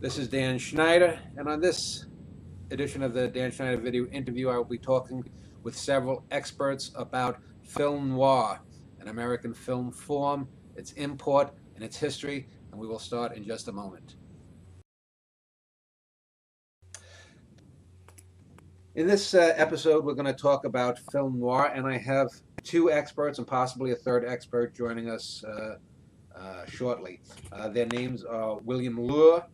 This is Dan Schneider, and on this edition of the Dan Schneider video interview, I will be talking with several experts about film noir, an American film form, its import, and its history, and we will start in just a moment. In this episode, we're going to talk about film noir, and I have two experts and possibly a third expert joining us shortly. Their names are William Luhr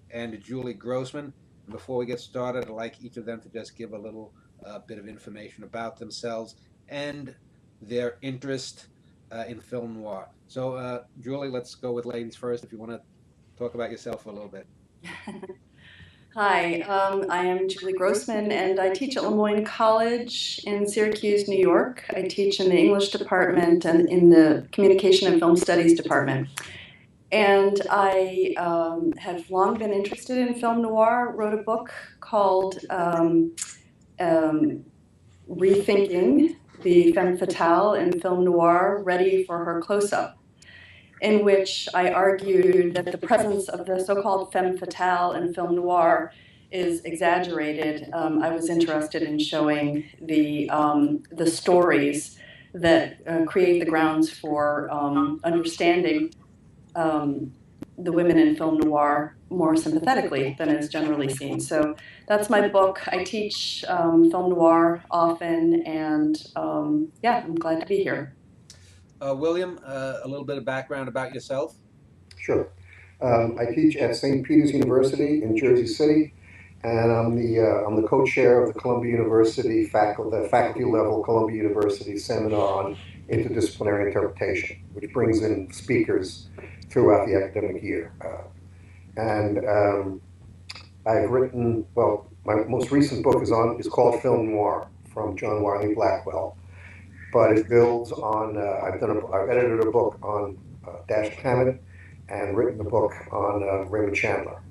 and Julie Grossman. And before we get started, I'd like each of them to just give a little bit of information about themselves and their interest in film noir. So, Julie, let's go with ladies first. If you want to talk about yourself for a little bit. Hi, I am Julie Grossman, and I teach at Lemoyne College in Syracuse, New York. I teach in the English department and in the Communication and Film Studies department. And I have long been interested in film noir, wrote a book called Rethinking the Femme Fatale in Film Noir, Ready for Her Close-Up, in which I argued that the presence of the so-called femme fatale in film noir is exaggerated. I was interested in showing the stories that create the grounds for understanding the women in film noir more sympathetically than is generally seen. So that's my book. I teach film noir often, and yeah, I'm glad to be here. William, a little bit of background about yourself. Sure. I teach at St. Peter's University in Jersey City, and I'm the co-chair of the Columbia University faculty level Columbia University seminar on interdisciplinary interpretation, which brings in speakers throughout the academic year. I've written, well, my most recent book is called Film Noir from John Wiley Blackwell. But it builds on, I've edited a book on Dashiell Hammett and written a book on Raymond Chandler.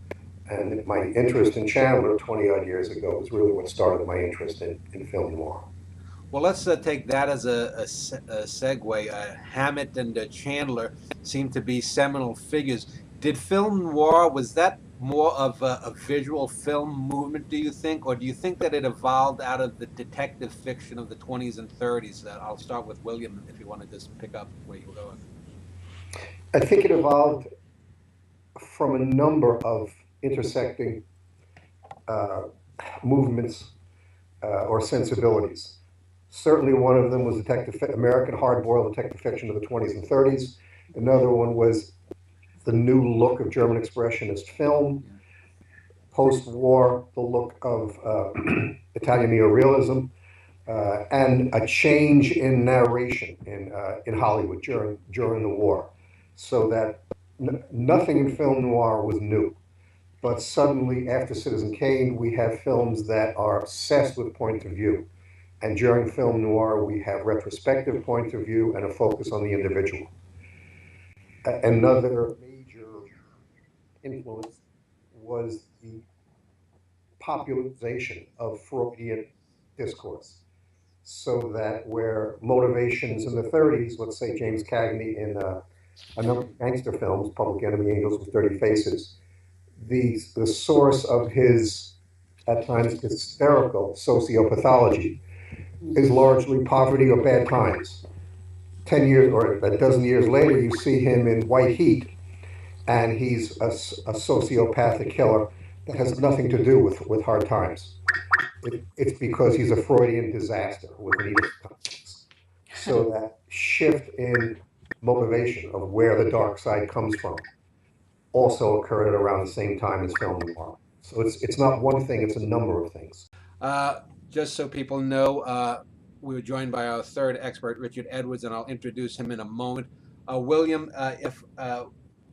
And my interest in Chandler 20 odd years ago is really what started my interest in film noir. Well, let's take that as a segue. Hammett and Chandler seem to be seminal figures. Did film noir, was that more of a visual film movement, do you think? Or do you think that it evolved out of the detective fiction of the 20s and 30s? I'll start with William, if you want to just pick up where you were going. I think it evolved from a number of intersecting movements or sensibilities. Certainly one of them was American hard-boiled detective fiction of the 20s and 30s. Another one was the new look of German expressionist film. Post-war, the look of Italian neorealism, and a change in narration in Hollywood during the war. So that nothing in film noir was new. But suddenly, after Citizen Kane, we have films that are obsessed with point of view. And during film noir, we have retrospective point of view and a focus on the individual. Another major influence was the popularization of Freudian discourse. So that where motivations in the 30s, let's say James Cagney in a number of gangster films, Public Enemy, Angels with Dirty Faces, the source of his, at times, hysterical sociopathology is largely poverty or bad times. 10 years or a dozen years later, you see him in White Heat, and he's a sociopathic killer that has nothing to do with hard times. It's because he's a Freudian disaster with an Oedipus complex. So that shift in motivation of where the dark side comes from also occurred at around the same time as film noir. So it's not one thing, it's a number of things. Just so people know, we were joined by our third expert, Richard Edwards, and I'll introduce him in a moment. William, if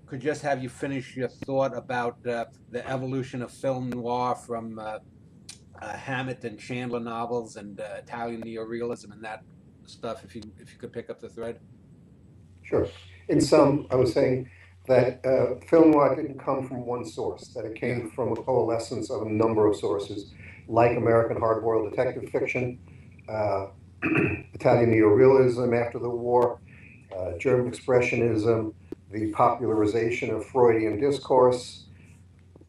could just have you finish your thought about the evolution of film noir from Hammett and Chandler novels and Italian neorealism and that stuff, if you could pick up the thread. Sure. In some, I was saying that film noir didn't come from one source, that it came from a coalescence of a number of sources, like American hard-boiled detective fiction, Italian neorealism after the war, German expressionism, the popularization of Freudian discourse,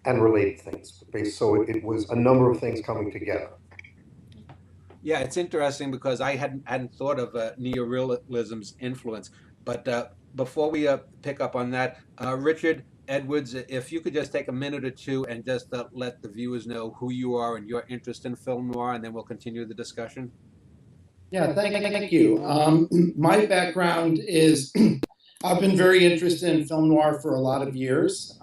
and related things. So it was a number of things coming together. Yeah, it's interesting because I hadn't thought of neorealism's influence. But before we pick up on that, Richard Edwards, if you could just take a minute or two and just let the viewers know who you are and your interest in film noir, and then we'll continue the discussion. Yeah, thank you. My background is I've been very interested in film noir for a lot of years.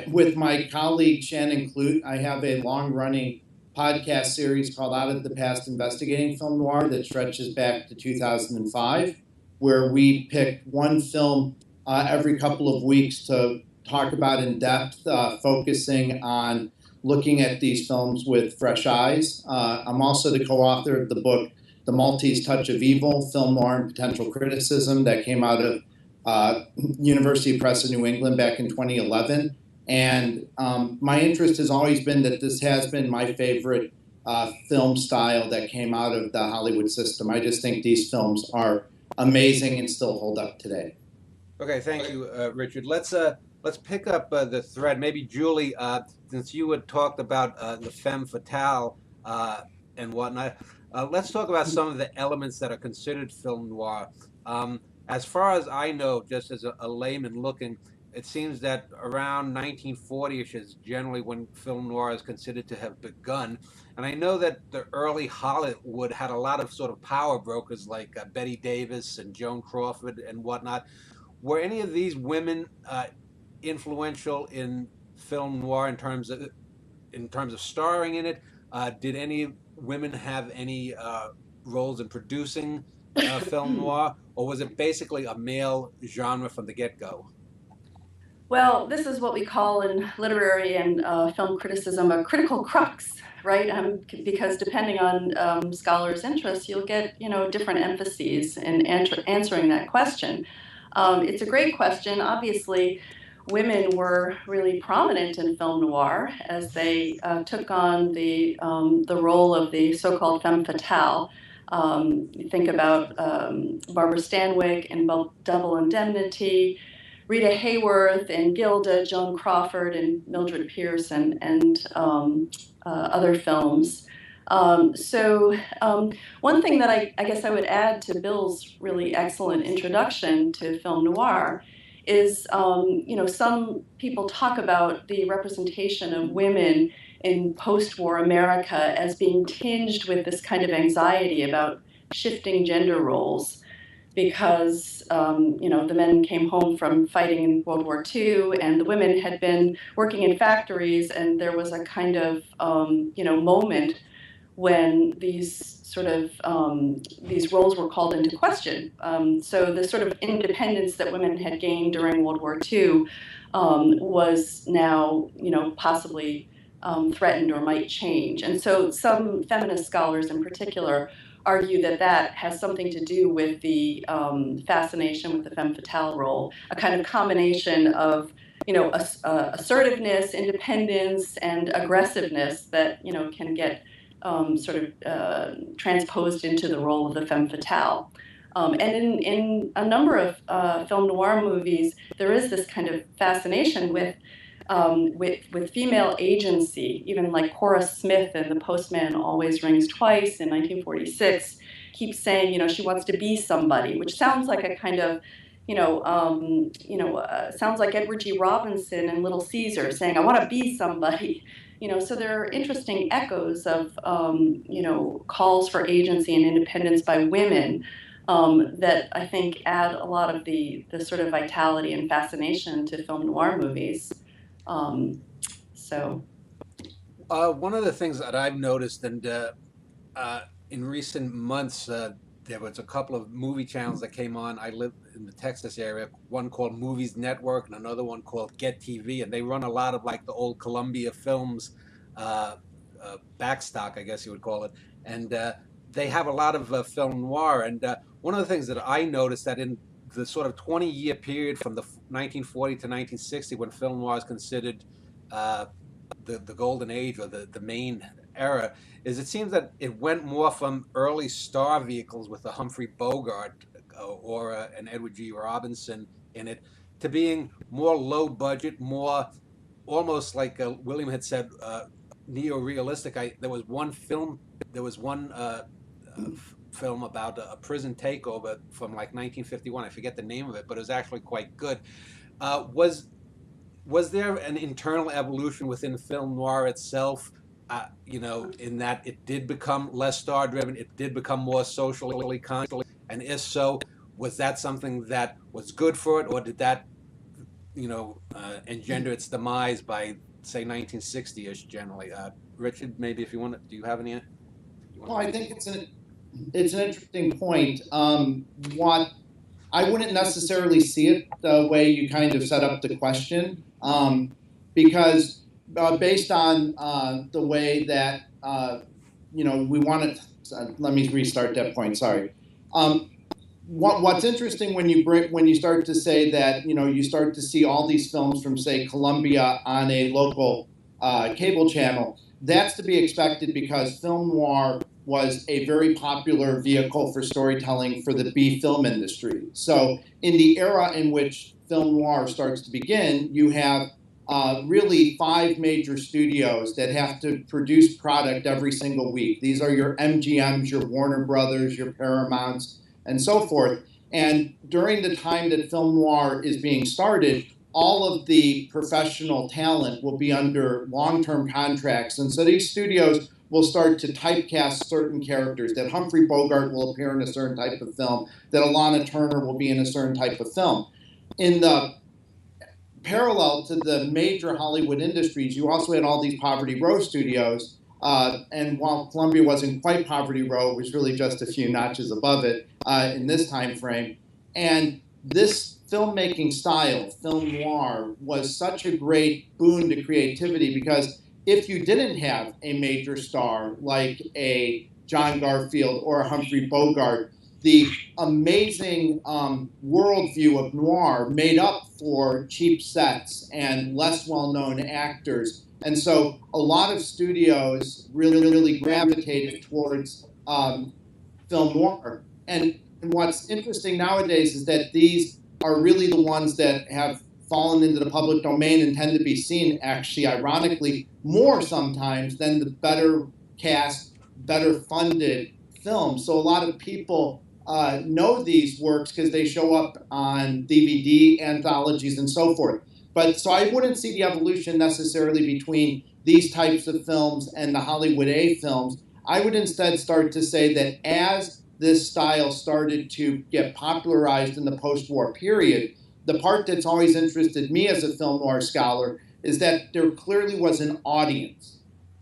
With my colleague Shannon Clute, I have a long-running podcast series called Out of the Past Investigating Film Noir that stretches back to 2005, where we pick one film every couple of weeks to talk about in depth, focusing on looking at these films with fresh eyes. I'm also the co-author of the book The Maltese Touch of Evil, Film Noir and Potential Criticism, that came out of University Press of New England back in 2011. And my interest has always been that this has been my favorite film style that came out of the Hollywood system. I just think these films are amazing and still hold up today. Okay, thank you, Richard. Let's pick up the thread. Maybe Julie, since you had talked about the femme fatale and whatnot, let's talk about some of the elements that are considered film noir. As far as I know, just as a layman looking, it seems that around 1940-ish is generally when film noir is considered to have begun. And I know that the early Hollywood had a lot of sort of power brokers like Betty Davis and Joan Crawford and whatnot. Were any of these women influential in film noir in terms of starring in it? Did any women have any roles in producing film noir, or was it basically a male genre from the get-go? Well, this is what we call in literary and film criticism a critical crux, right? Because depending on scholars' interests, you'll get different emphases in answering that question. It's a great question. Obviously, women were really prominent in film noir as they took on the role of the so-called femme fatale. You think about Barbara Stanwyck in Double Indemnity, Rita Hayworth and Gilda, Joan Crawford and Mildred Pierce, and other films. One thing that I guess I would add to Bill's really excellent introduction to film noir is, some people talk about the representation of women in post-war America as being tinged with this kind of anxiety about shifting gender roles, because the men came home from fighting in World War II, and the women had been working in factories, and there was a kind of moment when these these roles were called into question. So the sort of independence that women had gained during World War II was now possibly threatened or might change. And so some feminist scholars in particular argue that that has something to do with the fascination with the femme fatale role, a kind of combination of assertiveness, independence, and aggressiveness that can get transposed into the role of the femme fatale. And in a number of film noir movies, there is this kind of fascination with female agency. Even like Cora Smith in The Postman Always Rings Twice in 1946 keeps saying, she wants to be somebody, which sounds like a kind of, sounds like Edward G. Robinson in Little Caesar saying, I want to be somebody. So there are interesting echoes of, calls for agency and independence by women that I think add a lot of the sort of vitality and fascination to film noir movies. One of the things that I've noticed, and in recent months, there was a couple of movie channels that came on. I live in the Texas area, one called Movies Network and another one called Get TV, and they run a lot of like the old Columbia Films backstock, I guess you would call it, and they have a lot of film noir. And one of the things that I noticed that in the sort of 20-year period from the 1940 to 1960, when film noir is considered the golden age or the main era, is it seems that it went more from early star vehicles with a Humphrey Bogart or an Edward G. Robinson in it, to being more low budget, more almost like William had said, neo-realistic. There was one film, there was one film about a prison takeover from like 1951. I forget the name of it, but it was actually quite good. Was there an internal evolution within film noir itself? In that it did become less star-driven, it did become more socially conscious, and if so, was that something that was good for it, or did that, engender its demise by, say, 1960-ish generally? Richard, maybe if you want to, do you have any? Well, I think it's an interesting point. What I wouldn't necessarily see it the way you kind of set up the question, because based on the way that we want to. Let me restart that point. Sorry. What's interesting when you start to say that you start to see all these films from, say, Columbia on a local cable channel, that's to be expected because film noir was a very popular vehicle for storytelling for the B film industry. So in the era in which film noir starts to begin, you have really 5 major studios that have to produce product every single week. These are your MGMs, your Warner Brothers, your Paramounts, and so forth. And during the time that film noir is being started, all of the professional talent will be under long-term contracts. And so these studios will start to typecast certain characters, that Humphrey Bogart will appear in a certain type of film, that Alana Turner will be in a certain type of film. In the parallel to the major Hollywood industries, you also had all these Poverty Row studios. And while Columbia wasn't quite Poverty Row, it was really just a few notches above it in this time frame. And this filmmaking style, film noir, was such a great boon to creativity because if you didn't have a major star like a John Garfield or a Humphrey Bogart, the amazing worldview of noir made up for cheap sets and less well-known actors. And so a lot of studios really gravitated towards film noir. And what's interesting nowadays is that these are really the ones that have fallen into the public domain and tend to be seen, actually, ironically, more sometimes than the better cast, better funded films. So a lot of people know these works because they show up on DVD, anthologies, and so forth. But so I wouldn't see the evolution necessarily between these types of films and the Hollywood A films. I would instead start to say that as this style started to get popularized in the post-war period, the part that's always interested me as a film noir scholar is that there clearly was an audience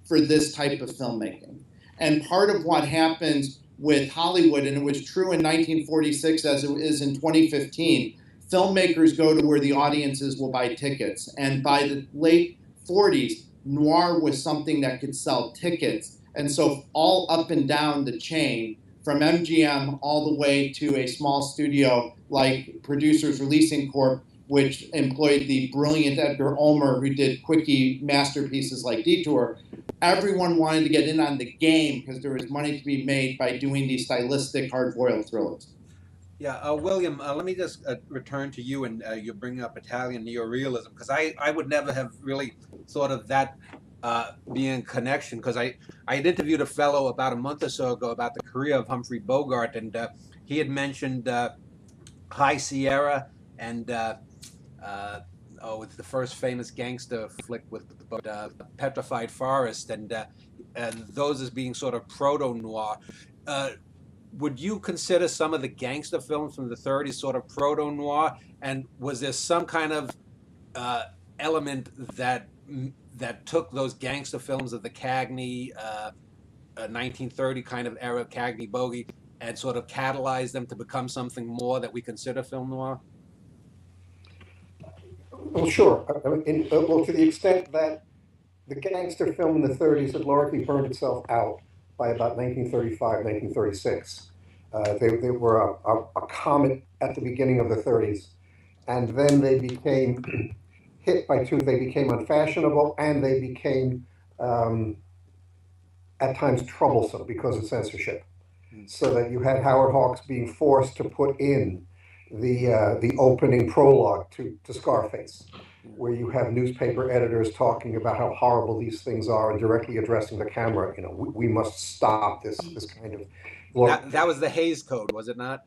for this type of filmmaking. And part of what happens with Hollywood, and it was true in 1946 as it is in 2015, filmmakers go to where the audiences will buy tickets. And by the late 40s, noir was something that could sell tickets. And so all up and down the chain, from MGM all the way to a small studio like Producers Releasing Corp., which employed the brilliant Edgar Ulmer, who did quickie masterpieces like Detour, everyone wanted to get in on the game because there was money to be made by doing these stylistic hard-boiled thrillers. Yeah, William, let me just return to you, and you bring up Italian neorealism, because I would never have really thought of that being a connection, because I had interviewed a fellow about a month or so ago about the career of Humphrey Bogart, and he had mentioned High Sierra and it's the first famous gangster flick with Petrified Forest, and those as being sort of proto-noir. Would you consider some of the gangster films from the 30s sort of proto-noir? And was there some kind of element that took those gangster films of the Cagney 1930 kind of era, Cagney Bogey, and sort of catalyzed them to become something more that we consider film noir? Well, sure. Well, to the extent that the gangster film in the 30s had largely burned itself out by about 1935, 1936. They were a comet at the beginning of the 30s, and then they became hit by two. They became unfashionable, and they became at times troublesome because of censorship. So that you had Howard Hawks being forced to put in the opening prologue to Scarface. where you have newspaper editors talking about how horrible these things are and directly addressing the camera. You know, we must stop this kind of. That was the Hays Code, was it not?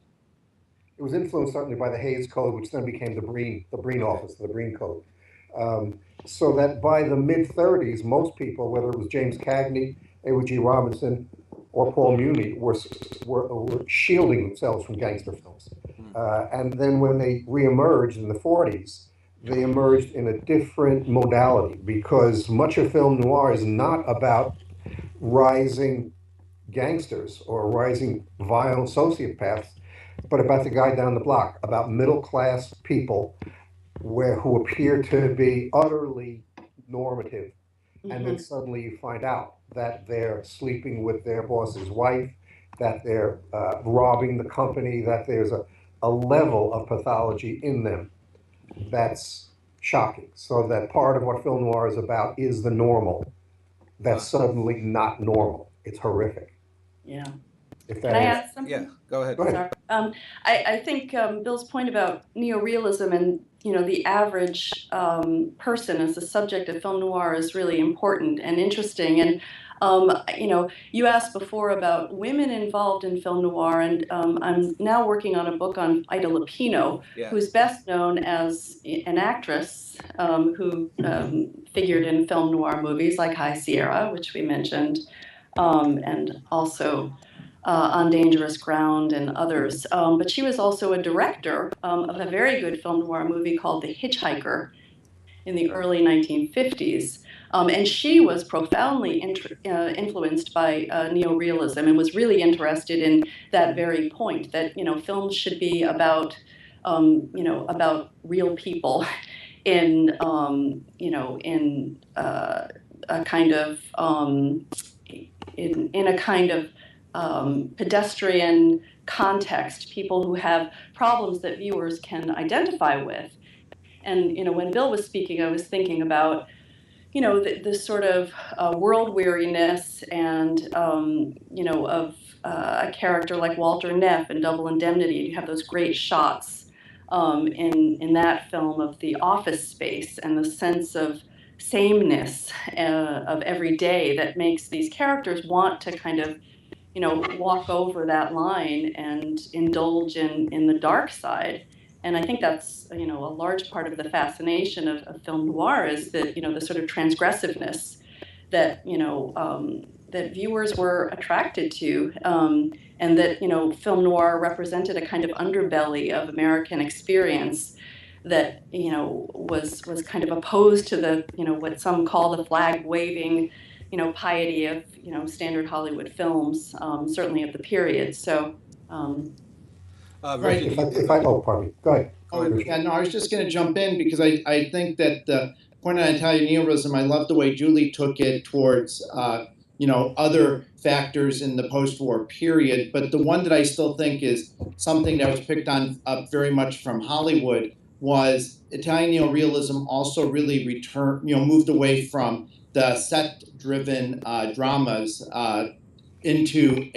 It was influenced certainly by the Hays Code, which then became the Breen Office, the Breen Code. So that by the mid-30s, most people, whether it was James Cagney, Edward G. Robinson, or Paul Muni, were shielding themselves from gangster films. And then when they reemerged in the 40s, they emerged in a different modality, because much of film noir is not about rising gangsters or rising violent sociopaths, but about the guy down the block, about middle-class people who appear to be utterly normative. And then suddenly you find out that they're sleeping with their boss's wife, that they're robbing the company, that there's a level of pathology in them that's shocking. So that part of what film noir is about is the normal that's suddenly not normal. It's horrific. Yeah. If Can I add something? Yeah, go ahead. Go ahead. Sorry. I think Bill's point about neorealism and the average person as the subject of film noir is really important and interesting. And you asked before about women involved in film noir, and I'm now working on a book on Ida Lupino, who's best known as an actress who figured in film noir movies like High Sierra, which we mentioned, and also On Dangerous Ground and others. But she was also a director of a very good film noir movie called The Hitchhiker in the early 1950s. And she was profoundly influenced by neorealism and was really interested in that very point, that films should be about about real people in in a kind of in a kind of pedestrian context, people who have problems that viewers can identify with. And when Bill was speaking, I was thinking about this sort of world weariness and of a character like Walter Neff in Double Indemnity. You have those great shots in that film of the office space and the sense of sameness of every day that makes these characters want to kind of walk over that line and indulge in the dark side. And I think that's a large part of the fascination of film noir is that the sort of transgressiveness that that viewers were attracted to, and that film noir represented a kind of underbelly of American experience that was kind of opposed to the what some call the flag waving piety of standard Hollywood films, certainly of the period. So. Right. Pardon me. Go ahead. Oh, yeah, no, I was just going to jump in because I think that the point on Italian neorealism, I love the way Julie took it towards, other factors in the post-war period. But the one that I still think is something that was picked on up very much from Hollywood was Italian neorealism also really moved away from the set-driven dramas into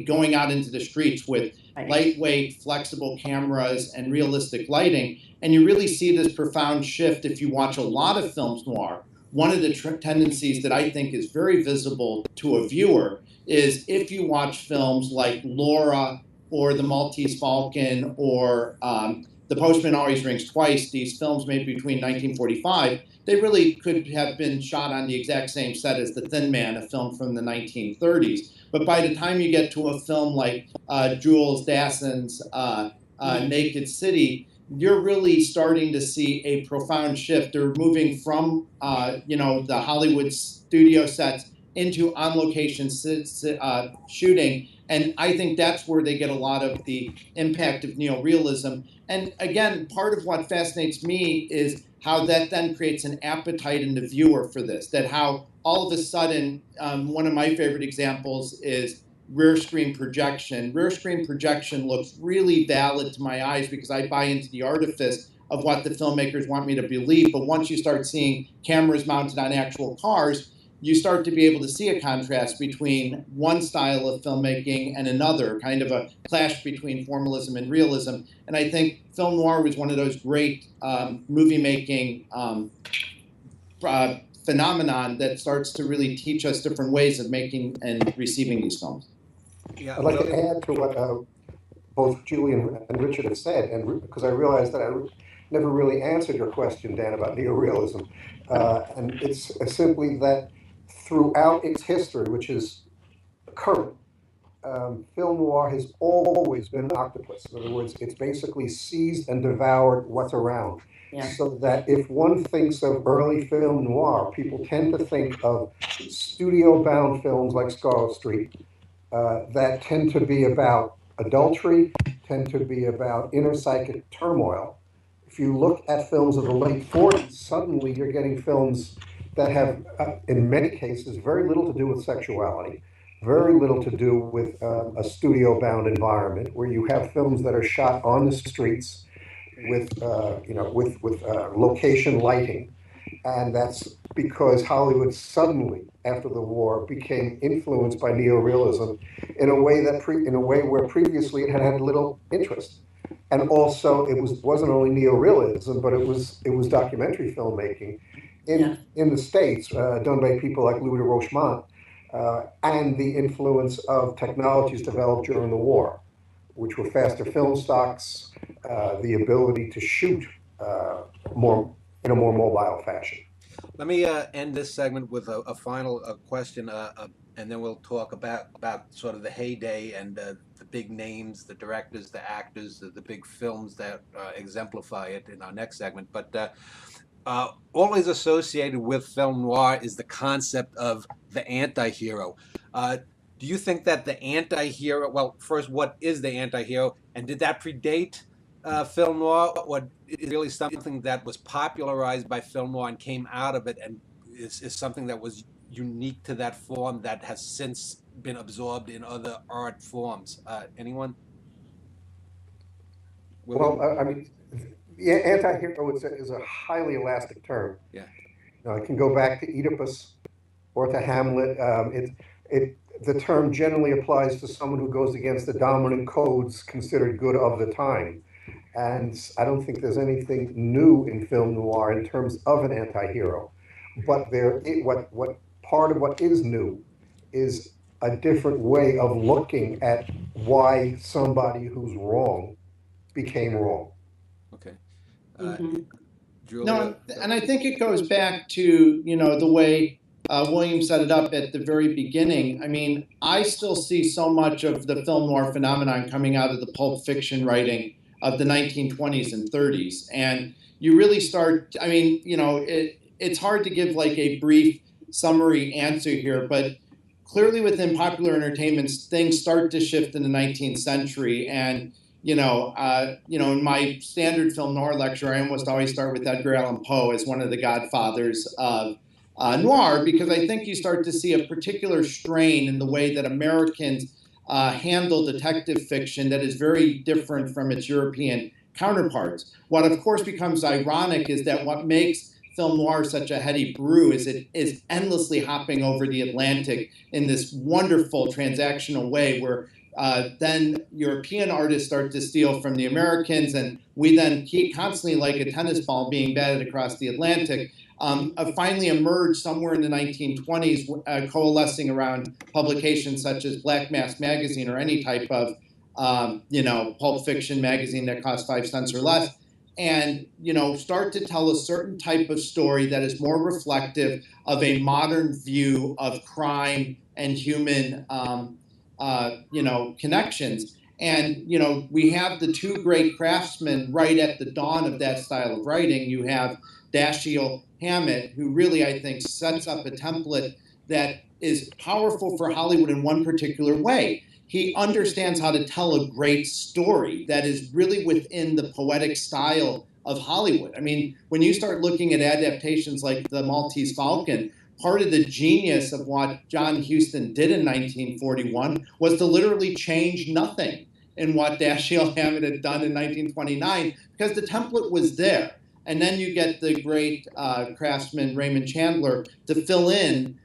going out into the streets with lightweight, flexible cameras and realistic lighting. And you really see this profound shift if you watch a lot of films noir. One of the tendencies that I think is very visible to a viewer is if you watch films like Laura or The Maltese Falcon or The Postman Always Rings Twice, these films made between 1945, they really could have been shot on the exact same set as The Thin Man, a film from the 1930s. But by the time you get to a film like Jules Dassin's Naked City, you're really starting to see a profound shift. They're moving from, the Hollywood studio sets into on-location shooting. And I think that's where they get a lot of the impact of neorealism. And again, part of what fascinates me is how that then creates an appetite in the viewer for this, that how all of a sudden, one of my favorite examples is rear screen projection. Rear screen projection looks really valid to my eyes because I buy into the artifice of what the filmmakers want me to believe. But once you start seeing cameras mounted on actual cars, you start to be able to see a contrast between one style of filmmaking and another, kind of a clash between formalism and realism. And I think film noir was one of those great movie-making phenomenon that starts to really teach us different ways of making and receiving these films. Yeah, I'd like to add to what both Julian and Richard have said, and because I realized that I never really answered your question, Dan, about neorealism. And it's simply that throughout its history, which is current, film noir has always been an octopus. In other words, it's basically seized and devoured what's around. Yeah. So that if one thinks of early film noir, people tend to think of studio-bound films like Scarlet Street that tend to be about adultery, tend to be about inner psychic turmoil. If you look at films of the late 40s, suddenly you're getting films that have, in many cases, very little to do with sexuality, very little to do with a studio-bound environment, where you have films that are shot on the streets with, with location lighting, and that's because Hollywood suddenly, after the war, became influenced by neorealism in a way where previously it had had little interest. And also, it wasn't only neorealism, but it was documentary filmmaking in the States, done by people like Louis de Rochemont, and the influence of technologies developed during the war, which were faster film stocks, the ability to shoot more in a more mobile fashion. Let me end this segment with a final question, and then we'll talk about sort of the heyday and the big names, the directors, the actors, the big films that exemplify it in our next segment. But always associated with film noir is the concept of the anti-hero. Do you think that the anti-hero, well, first, what is the anti-hero, and did that predate film noir, or is it really something that was popularized by film noir and came out of it and is something that was unique to that form that has since been absorbed in other art forms? Anyone? Well, I mean, the anti-hero is a highly elastic term. Yeah. It can go back to Oedipus or to Hamlet. The term generally applies to someone who goes against the dominant codes considered good of the time. And I don't think there's anything new in film noir in terms of an anti-hero. But what part of what is new is a different way of looking at why somebody who's wrong became wrong. Okay. Mm-hmm. No, and I think it goes back to, the way William set it up at the very beginning. I mean, I still see so much of the film noir phenomenon coming out of the pulp fiction writing of the 1920s and 30s. And you really start, I mean, it's hard to give like a brief summary answer here, but clearly within popular entertainment, things start to shift in the 19th century. And, in my standard film noir lecture, I almost always start with Edgar Allan Poe as one of the godfathers of noir, because I think you start to see a particular strain in the way that Americans handle detective fiction that is very different from its European counterparts. What, of course, becomes ironic is that what makes film noir such a heady brew is it is endlessly hopping over the Atlantic in this wonderful transactional way where then European artists start to steal from the Americans, and we then keep constantly, like a tennis ball, being batted across the Atlantic. Finally emerged somewhere in the 1920s, coalescing around publications such as Black Mass Magazine or any type of, pulp fiction magazine that costs 5 cents or less, and, start to tell a certain type of story that is more reflective of a modern view of crime and human, connections. And, we have the two great craftsmen right at the dawn of that style of writing. You have Dashiell Hammett, who really, I think, sets up a template that is powerful for Hollywood in one particular way. He understands how to tell a great story that is really within the poetic style of Hollywood. I mean, when you start looking at adaptations like The Maltese Falcon, part of the genius of what John Huston did in 1941 was to literally change nothing in what Dashiell Hammett had done in 1929, because the template was there. And then you get the great craftsman Raymond Chandler to fill in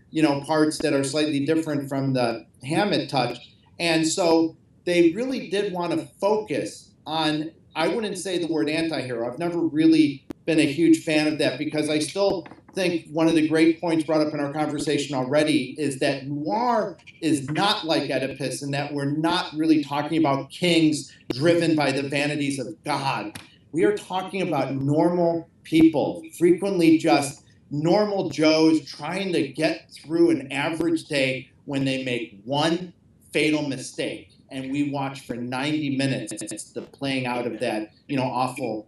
parts that are slightly different from the Hammett touch. And so they really did want to focus on, I wouldn't say the word anti-hero. I've never really been a huge fan of that, because I still think one of the great points brought up in our conversation already is that noir is not like Oedipus, in that we're not really talking about kings driven by the vanities of God. We are talking about normal people, frequently just normal Joes trying to get through an average day when they make one fatal mistake. And we watch for 90 minutes the playing out of that, awful,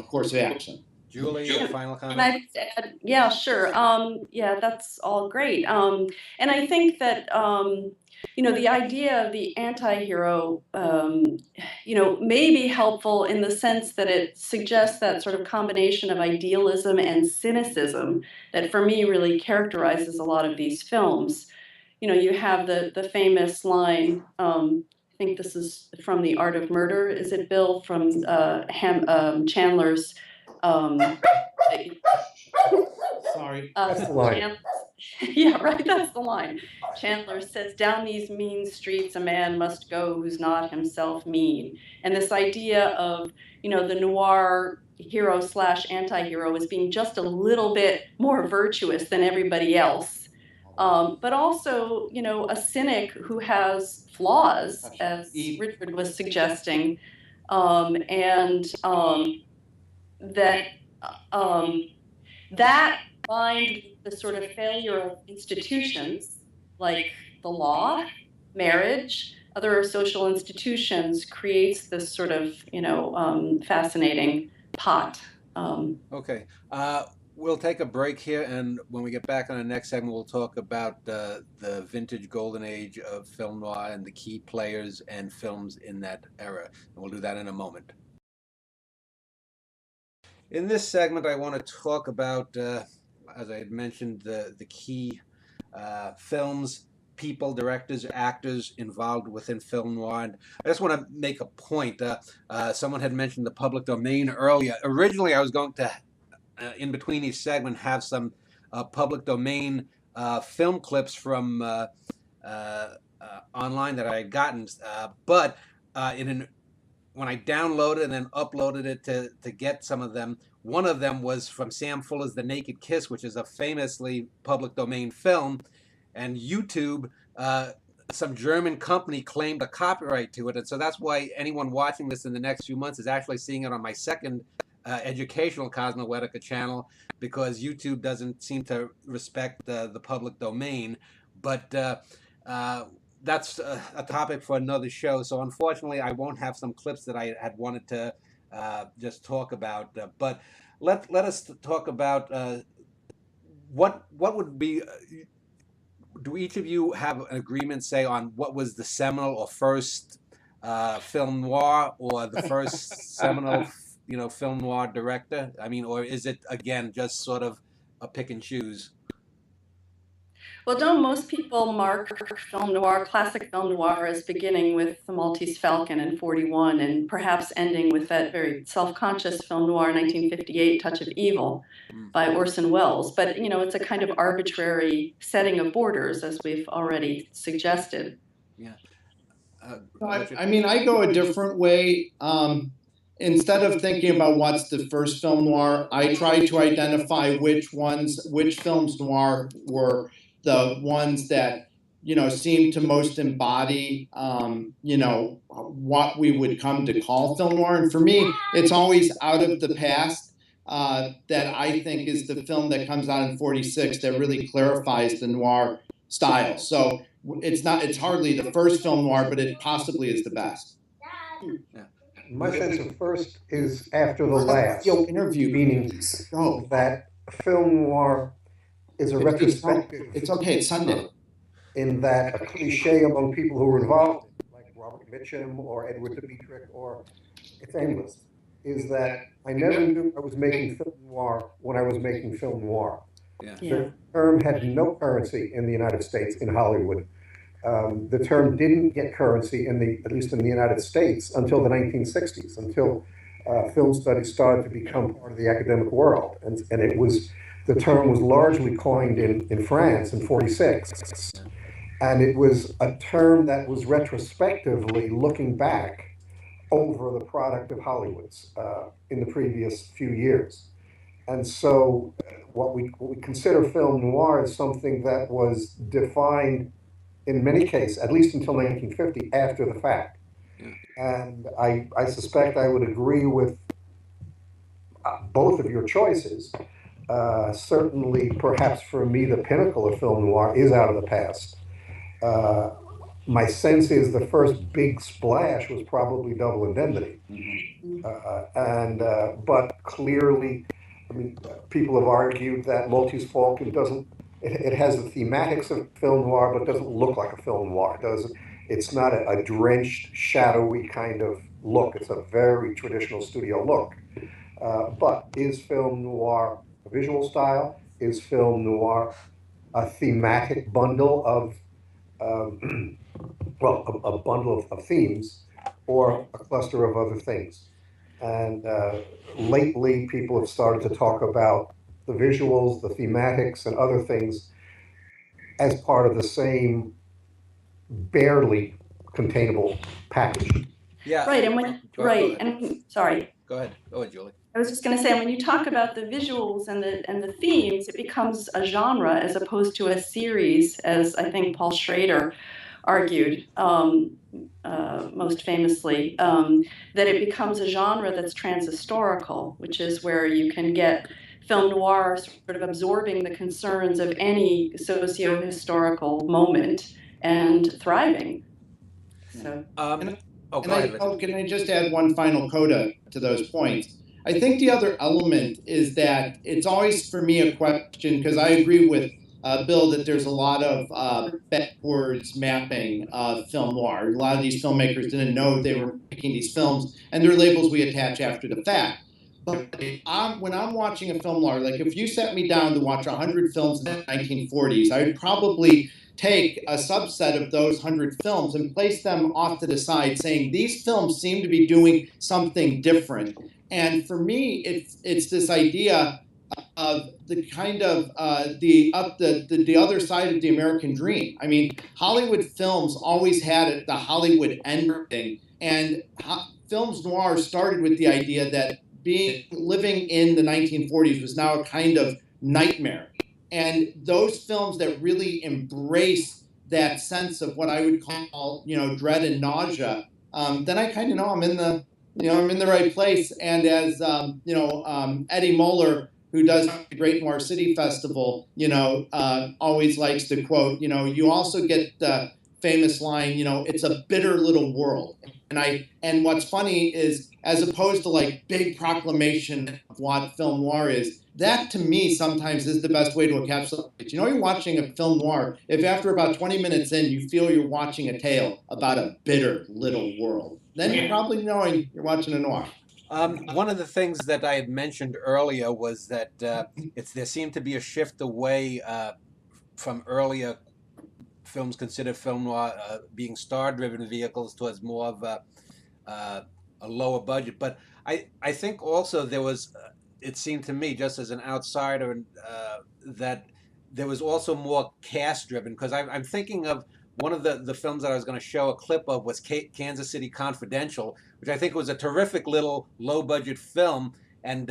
course of action. Julie, final comment? And I just add, yeah, sure. Yeah, that's all great. And I think that, the idea of the anti-hero, may be helpful in the sense that it suggests that sort of combination of idealism and cynicism that for me really characterizes a lot of these films. You have the famous line, I think this is from The Art of Murder, is it, Bill, from Chandler's Sorry. That's the line. Yeah, right, that's the line. Chandler says, "Down these mean streets a man must go who's not himself mean." And this idea of, the noir hero / anti-hero as being just a little bit more virtuous than everybody else. But also, a cynic who has flaws, as Richard was suggesting, and that combined with the sort of failure of institutions like the law, marriage, other social institutions creates this sort of, fascinating pot. Okay. We'll take a break here, and when we get back on the next segment, we'll talk about the vintage golden age of film noir and the key players and films in that era. And we'll do that in a moment. In this segment, I want to talk about, as I had mentioned, the key films, people, directors, actors involved within film noir. And I just want to make a point. Someone had mentioned the public domain earlier. Originally, I was going to, in between each segment, have some public domain film clips from online that I had gotten, but when I downloaded and then uploaded it to get some of them, one of them was from Sam Fuller's The Naked Kiss, which is a famously public domain film, and YouTube, some German company claimed a copyright to it, and so that's why anyone watching this in the next few months is actually seeing it on my second educational Cosmoetica channel, because YouTube doesn't seem to respect the public domain. But that's a topic for another show. So unfortunately, I won't have some clips that I had wanted to just talk about. But let us talk about what would be. Do each of you have an agreement, say, on what was the seminal or first film noir, or the first seminal film noir director? I mean, or is it, again, just sort of a pick and choose? Well, don't most people mark film noir, classic film noir, as beginning with The Maltese Falcon in 1941 and perhaps ending with that very self-conscious film noir, 1958, Touch of Evil by Orson Welles? But, it's a kind of arbitrary setting of borders, as we've already suggested. Yeah. I go a different way. Instead of thinking about what's the first film noir, I try to identify which films noir were the ones that, seem to most embody, what we would come to call film noir. And for me, it's always Out of the Past that I think is the film that comes out in 1946 that really clarifies the noir style. So it's hardly the first film noir, but it possibly is the best. Yeah. My sense of first is After the Last, meaning that film noir is a retrospective. It's okay, it's Sunday. In that a cliche among people who were involved, like Robert Mitchum or Edward Dmytryk, or it's endless, is that I never knew I was making film noir when I was making film noir. Yeah. The term had no currency in the United States, in Hollywood. The term didn't get currency, at least in the United States, until the 1960s, until film studies started to become part of the academic world. And it was the term was largely coined in France in 46. And it was a term that was retrospectively looking back over the product of Hollywood's in the previous few years. And so what we consider film noir is something that was defined in many cases, at least until 1950, after the fact. And I suspect I would agree with both of your choices. Certainly, perhaps for me, the pinnacle of film noir is Out of the Past. My sense is the first big splash was probably Double Indemnity. But clearly, I mean, people have argued that Maltese Falcon doesn't, it has the thematics of film noir, but doesn't look like a film noir. It's not a drenched, shadowy kind of look. It's a very traditional studio look. But is film noir a visual style? Is film noir a thematic bundle of, a bundle of themes, or a cluster of other things? And lately, people have started to talk about the visuals, the thematics, and other things as part of the same barely containable package. Yeah. Right, and sorry. Go ahead, Julie. I was just going to say, when you talk about the visuals and the themes, it becomes a genre as opposed to a series, as I think Paul Schrader argued most famously, that it becomes a genre that's transhistorical, which is where you can get film noir sort of absorbing the concerns of any socio-historical moment and thriving. So. Can I just add one final coda to those points? I think the other element is that it's always, for me, a question, because I agree with Bill that there's a lot of backwards mapping of film noir. A lot of these filmmakers didn't know they were making these films, and they're labels we attach after the fact. But when I'm watching a film noir, like if you set me down to watch 100 films in the 1940s, I would probably take a subset of those 100 films and place them off to the side, saying these films seem to be doing something different. And for me, it's this idea of the kind of the other side of the American dream. I mean, Hollywood films always had the Hollywood ending, and films noir started with the idea that living in the 1940s was now a kind of nightmare. And those films that really embrace that sense of what I would call, dread and nausea, then I kind of know I'm in the right place. And as Eddie Moeller, who does the Great Noir City Festival, always likes to quote, you also get the famous line, it's a bitter little world. And what's funny is, as opposed to like big proclamation of what film noir is, that to me sometimes is the best way to encapsulate it. You're watching a film noir if after about 20 minutes in you feel you're watching a tale about a bitter little world. Then you're probably knowing you're watching a noir. One of the things that I had mentioned earlier was that there seemed to be a shift away from earlier films considered film noir being star-driven vehicles towards more of a lower budget. But I think also there was, it seemed to me, just as an outsider, that there was also more cast-driven, because I'm thinking of one of the films that I was going to show a clip of was Kansas City Confidential, which I think was a terrific little low-budget film, and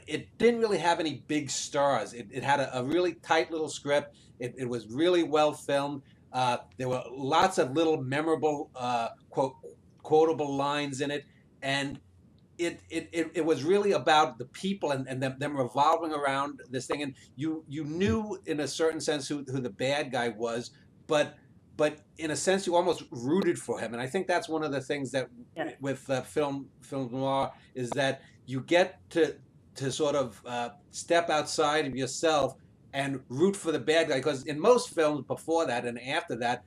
it didn't really have any big stars. It had a really tight little script. It was really well filmed. There were lots of little memorable, quotable lines in it, and it was really about the people and them revolving around this thing. And you knew in a certain sense who the bad guy was, but in a sense you almost rooted for him. And I think that's one of the things that with film noir is that you get to sort of step outside of yourself and root for the bad guy, because in most films before that and after that,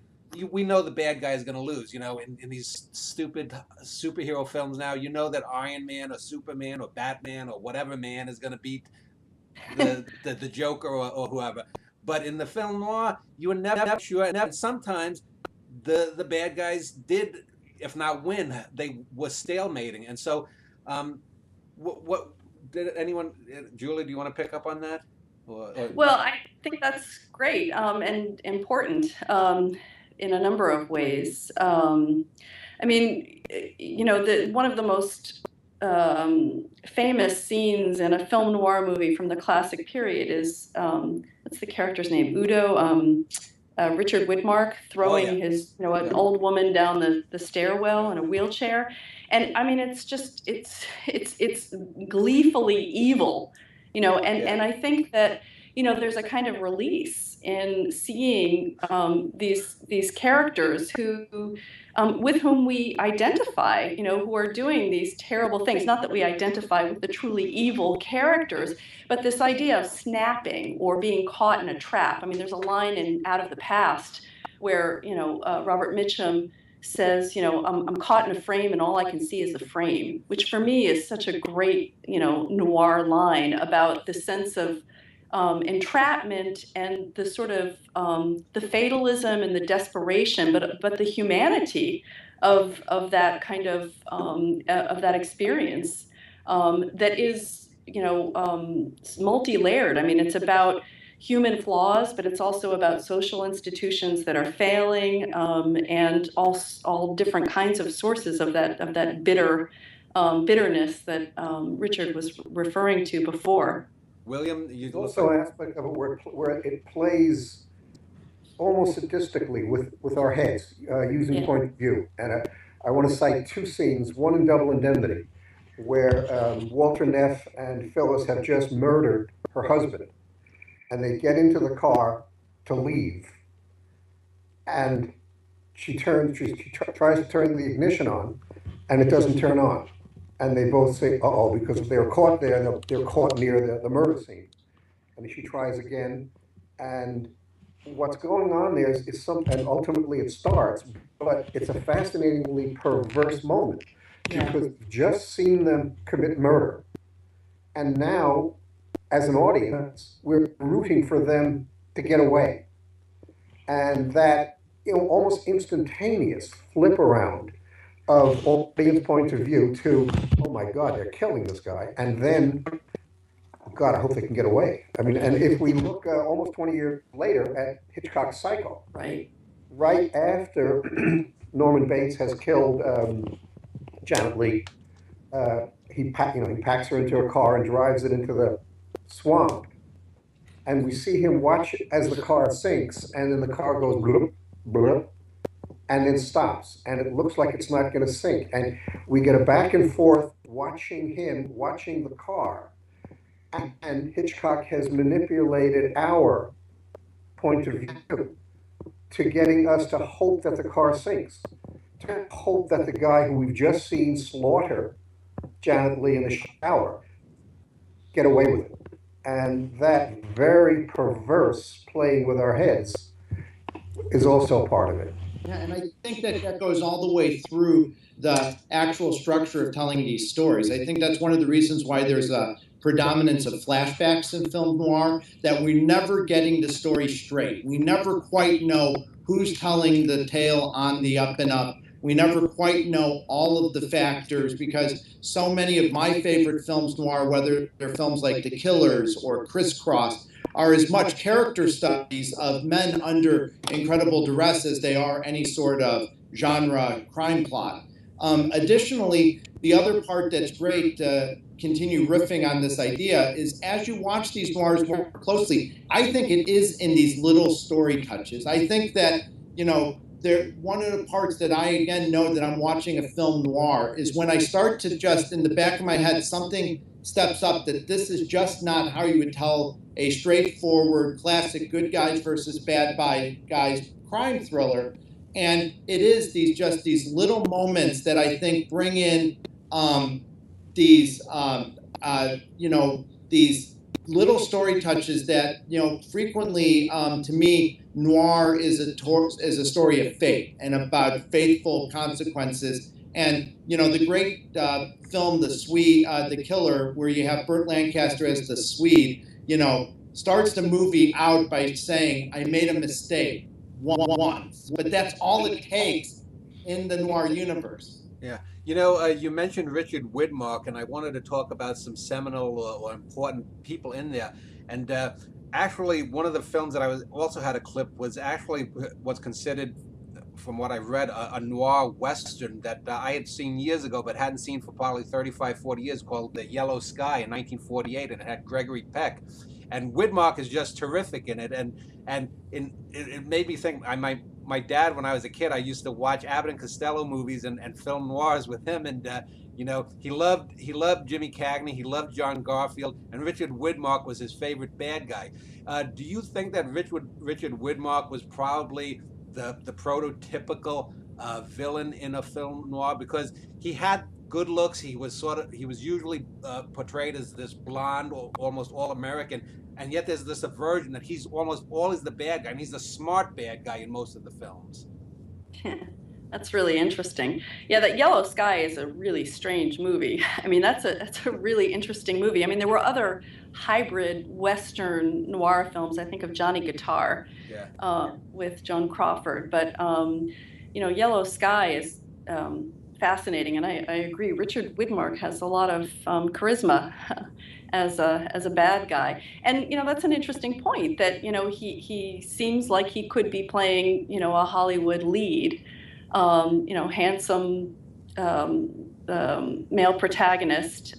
we know the bad guy is going to lose. In these stupid superhero films now, that Iron Man or Superman or Batman or whatever man is going to beat the Joker or whoever. But in the film noir, you were never sure. And sometimes the bad guys did, if not win, they were stalemating. And so what did anyone, Julie, do you want to pick up on that? Well, I think that's great and important in a number of ways. I mean, you know, one of the most famous scenes in a film noir movie from the classic period is what's the character's name? Udo. Richard Widmark throwing his, you know, an old woman down the stairwell in a wheelchair, and I mean, it's just it's gleefully evil, you know, and I think that, you know, there's a kind of release in seeing these characters who with whom we identify, you know, who are doing these terrible things. Not that we identify with the truly evil characters, but this idea of snapping or being caught in a trap. I mean, there's a line in Out of the Past where, you know, Robert Mitchum says, you know, I'm caught in a frame and all I can see is the frame, which for me is such a great, you know, noir line about the sense of entrapment and the sort of the fatalism and the desperation, but the humanity of that kind of that experience that is, you know, multi-layered. I mean, it's about human flaws, but it's also about social institutions that are failing, and all different kinds of sources of that bitterness that Richard was referring to before. William, there's also an aspect of it where it plays almost sadistically with our heads, using point of view. And I want to cite two scenes, one in Double Indemnity, where Walter Neff and Phyllis have just murdered her husband. And they get into the car to leave. And she tries to turn the ignition on, and it doesn't turn on. And they both say, uh-oh, because they're caught there, they're caught near the murder scene. And she tries again, and what's going on there is something, and ultimately it starts, but it's a fascinatingly perverse moment, because you've just seen them commit murder. And now, as an audience, we're rooting for them to get away. And that, you know, almost instantaneous flip around of audience point of view to, oh my God, they're killing this guy. And then, God, I hope they can get away. I mean, and if we look almost 20 years later at Hitchcock's Psycho, right after Norman Bates has killed Janet Leigh, he packs her into a car and drives it into the swamp. And we see him watch as the car sinks, and then the car goes bloop, bloop, and then stops, and it looks like it's not going to sink. And we get a back and forth watching him, watching the car. And Hitchcock has manipulated our point of view to getting us to hope that the car sinks, to hope that the guy who we've just seen slaughter Janet Leigh in the shower get away with it. And that very perverse playing with our heads is also part of it. Yeah, and I think that goes all the way through the actual structure of telling these stories. I think that's one of the reasons why there's a predominance of flashbacks in film noir, that we're never getting the story straight. We never quite know who's telling the tale on the up and up. We never quite know all of the factors, because so many of my favorite films noir, whether they're films like The Killers or Crisscross, are as much character studies of men under incredible duress as they are any sort of genre crime plot. Additionally, the other part that's great to continue riffing on this idea is, as you watch these noirs more closely, I think it is in these little story touches. I think that, you know, one of the parts that I, again, know that I'm watching a film noir is when I start to just, in the back of my head, something steps up that this is just not how you would tell a straightforward, classic good guys versus bad guys crime thriller. And it is these little moments that I think bring in these little story touches that, you know, frequently, to me, noir is a story of fate and about faithful consequences. And, you know, the great film, The Killer, where you have Burt Lancaster as the Swede, you know, starts the movie out by saying, I made a mistake once. But that's all it takes in the noir universe. Yeah. You mentioned Richard Widmark, and I wanted to talk about some seminal or important people in there. And actually, one of the films that I was also had a clip was actually what's considered, from what I've read, a noir western that I had seen years ago, but hadn't seen for probably 35, 40 years, called The Yellow Sky in 1948, and it had Gregory Peck. And Widmark is just terrific in it, it made me think. My dad, when I was a kid, I used to watch Abbott and Costello movies and film noirs with him, and he loved Jimmy Cagney, he loved John Garfield, and Richard Widmark was his favorite bad guy. Do you think that Richard Widmark was probably the prototypical villain in a film noir, because he had good looks. He was usually portrayed as this blonde or almost all American, and yet there's this aversion that he's almost always the bad guy, and he's the smart bad guy in most of the films. That's really interesting. Yeah, that Yellow Sky is a really strange movie. I mean, that's a really interesting movie. I mean, there were other hybrid Western noir films. I think of Johnny Guitar, with Joan Crawford. But Yellow Sky is fascinating, and I agree. Richard Widmark has a lot of charisma as a bad guy, and that's an interesting point. That he seems like he could be playing a Hollywood lead. Handsome male protagonist,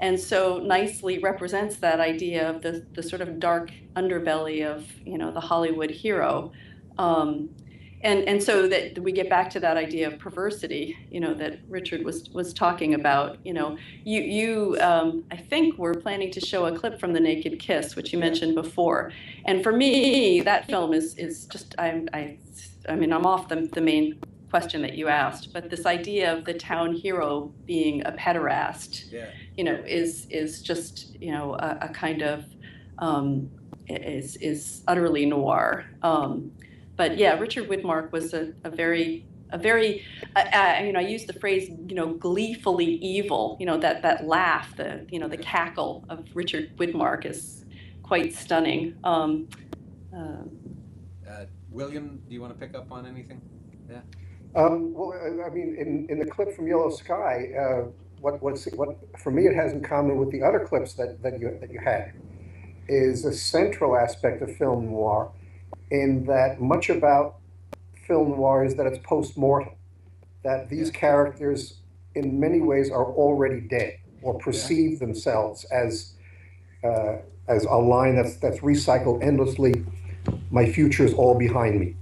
and so nicely represents that idea of the sort of dark underbelly of the Hollywood hero, and so that we get back to that idea of perversity, that Richard was talking about. You I think we're planning to show a clip from The Naked Kiss, which you mentioned before, and for me that film is just I mean, I'm off the main question that you asked, but this idea of the town hero being a pederast, is just a kind of is utterly noir. But yeah, Richard Widmark was a very I use the phrase gleefully evil. That laugh, the cackle of Richard Widmark is quite stunning. William, do you want to pick up on anything? Yeah. Well, I mean, in the clip from Yellow Sky, what for me it has in common with the other clips that you had is a central aspect of film noir, in that much about film noir is that it's post-mortem, that these characters in many ways are already dead or perceive themselves as a line that's recycled endlessly. My future is all behind me.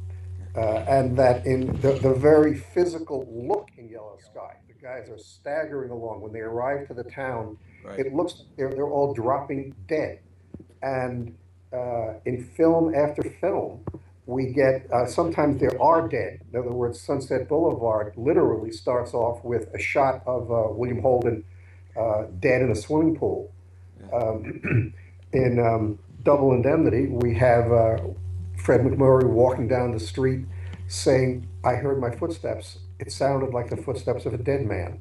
And that in the very physical look in Yellow Sky, the guys are staggering along. When they arrive to the town, it looks they're all dropping dead. And in film after film, we get sometimes they are dead. In other words, Sunset Boulevard literally starts off with a shot of William Holden dead in a swimming pool. In Double Indemnity, we have Fred McMurray walking down the street saying, "I heard my footsteps. It sounded like the footsteps of a dead man."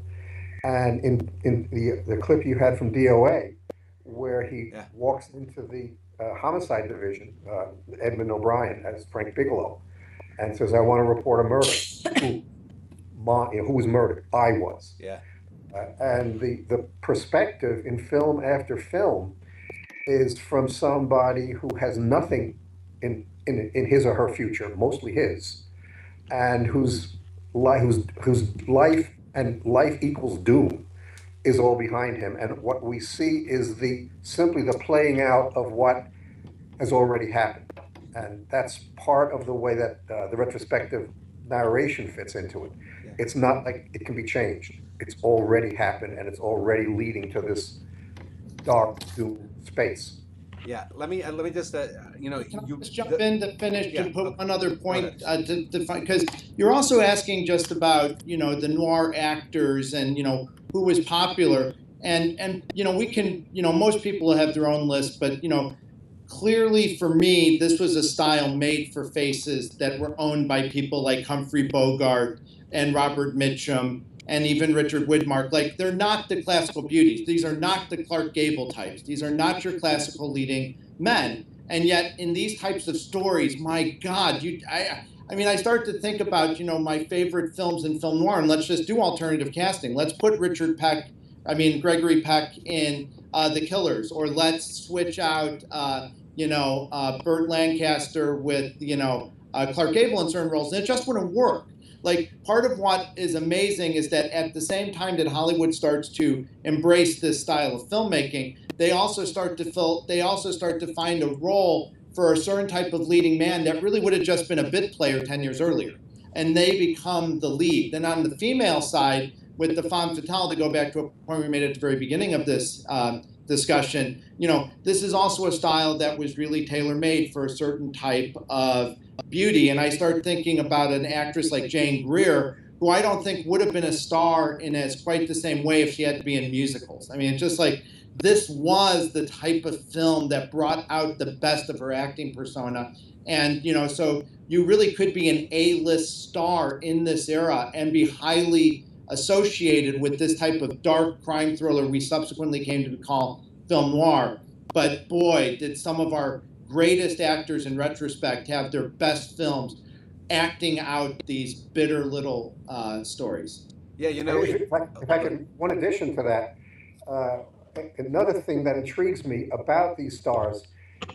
And in the clip you had from DOA, where he walks into the homicide division, Edmund O'Brien as Frank Bigelow, and says, "I want to report a murder." Who was murdered? I was. Yeah. And the perspective in film after film is from somebody who has nothing in his or her future, mostly his, and whose life and life equals doom is all behind him. And what we see is simply the playing out of what has already happened. And that's part of the way that the retrospective narration fits into it. Yeah. It's not like it can be changed. It's already happened, and it's already leading to this dark doom space. Yeah, let me just Can I just jump in to finish to put one other point to define, because you're also asking just about the noir actors and who was popular, and we can most people have their own list, but clearly for me this was a style made for faces that were owned by people like Humphrey Bogart and Robert Mitchum and even Richard Widmark. Like, they're not the classical beauties. These are not the Clark Gable types. These are not your classical leading men. And yet, in these types of stories, my God, I mean, I start to think about, my favorite films in film noir, and let's just do alternative casting. Let's put Gregory Peck in The Killers, or let's switch out, Burt Lancaster with, Clark Gable in certain roles, and it just wouldn't work. Like, part of what is amazing is that at the same time that Hollywood starts to embrace this style of filmmaking, they also start to find a role for a certain type of leading man that really would have just been a bit player 10 years earlier. And they become the lead. Then on the female side, with the femme fatale, to go back to a point we made at the very beginning of this discussion, this is also a style that was really tailor-made for a certain type of beauty. And I start thinking about an actress like Jane Greer, who I don't think would have been a star in as quite the same way if she had to be in musicals. I mean, it's just like, this was the type of film that brought out the best of her acting persona. And, so you really could be an A-list star in this era and be highly associated with this type of dark crime thriller we subsequently came to call film noir. But boy, did some of our greatest actors in retrospect have their best films acting out these bitter little stories. Yeah, If I could, one addition to that, another thing that intrigues me about these stars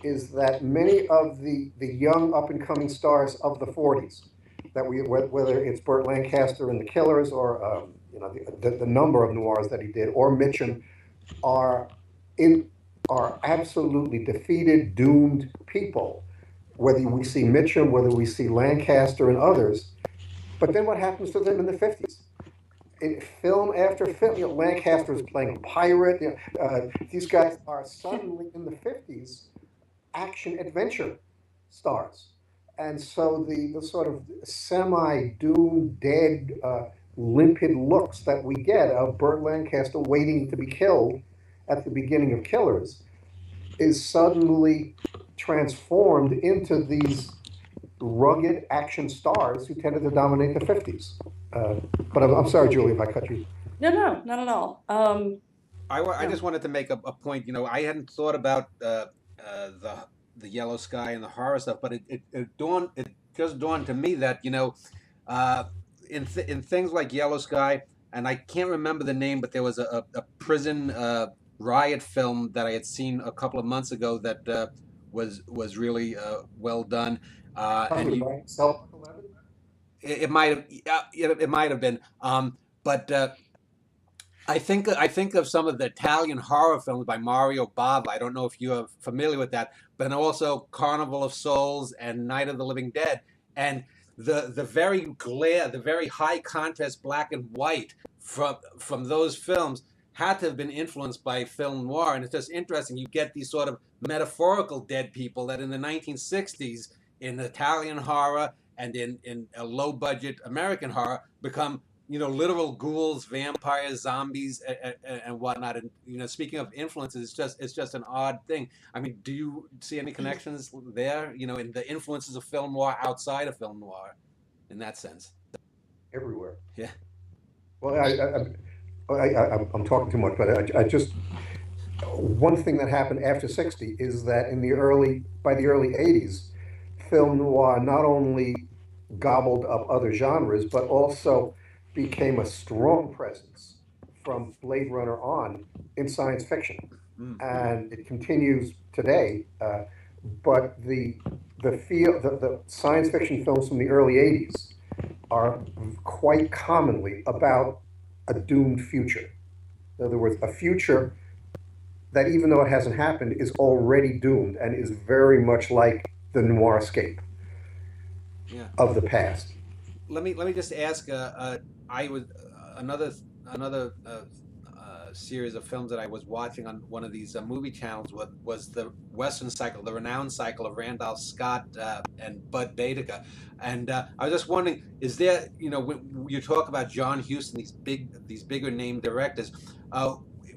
is that many of the young up-and-coming stars of the 40s, whether it's Burt Lancaster in The Killers, or the number of noirs that he did, or Mitchum, are absolutely defeated, doomed people. Whether we see Mitchum, whether we see Lancaster and others, but then what happens to them in the 50s? In film after film, Lancaster is playing a pirate. These guys are suddenly in the 50s action adventure stars. And so the sort of semi-doomed, dead, limpid looks that we get of Burt Lancaster waiting to be killed at the beginning of Killers is suddenly transformed into these rugged action stars who tended to dominate the 50s. But I'm sorry, Julie, if I cut you. No, not at all. I just wanted to make a point. I hadn't thought about the yellow sky and the horror stuff, but it just dawned to me that in things like Yellow Sky, and I can't remember the name, but there was a prison riot film that I had seen a couple of months ago that was really well done. It might have been, but I think of some of the Italian horror films by Mario Bava. I don't know if you are familiar with that, but also Carnival of Souls and Night of the Living Dead, and the very high contrast black and white from those films had to have been influenced by film noir. And it's just interesting, you get these sort of metaphorical dead people that in the 1960s in Italian horror and in a low budget American horror become literal ghouls, vampires, zombies, and whatnot. And speaking of influences, it's just an odd thing. I mean, do you see any connections there? In the influences of film noir outside of film noir, in that sense. Everywhere. Yeah. Well, I'm talking too much, but I just, one thing that happened after '60 is that by the early '80s, film noir not only gobbled up other genres, but also became a strong presence from Blade Runner on in science fiction, and it continues today. But the science fiction films from the early '80s are quite commonly about a doomed future. In other words, a future that, even though it hasn't happened, is already doomed and is very much like the noirscape of the past. Let me just ask. I was another series of films that I was watching on one of these movie channels was the Western cycle, the renowned cycle of Randolph Scott and Bud Baedeker. And I was just wondering, is there, when you talk about John Huston, these bigger name directors,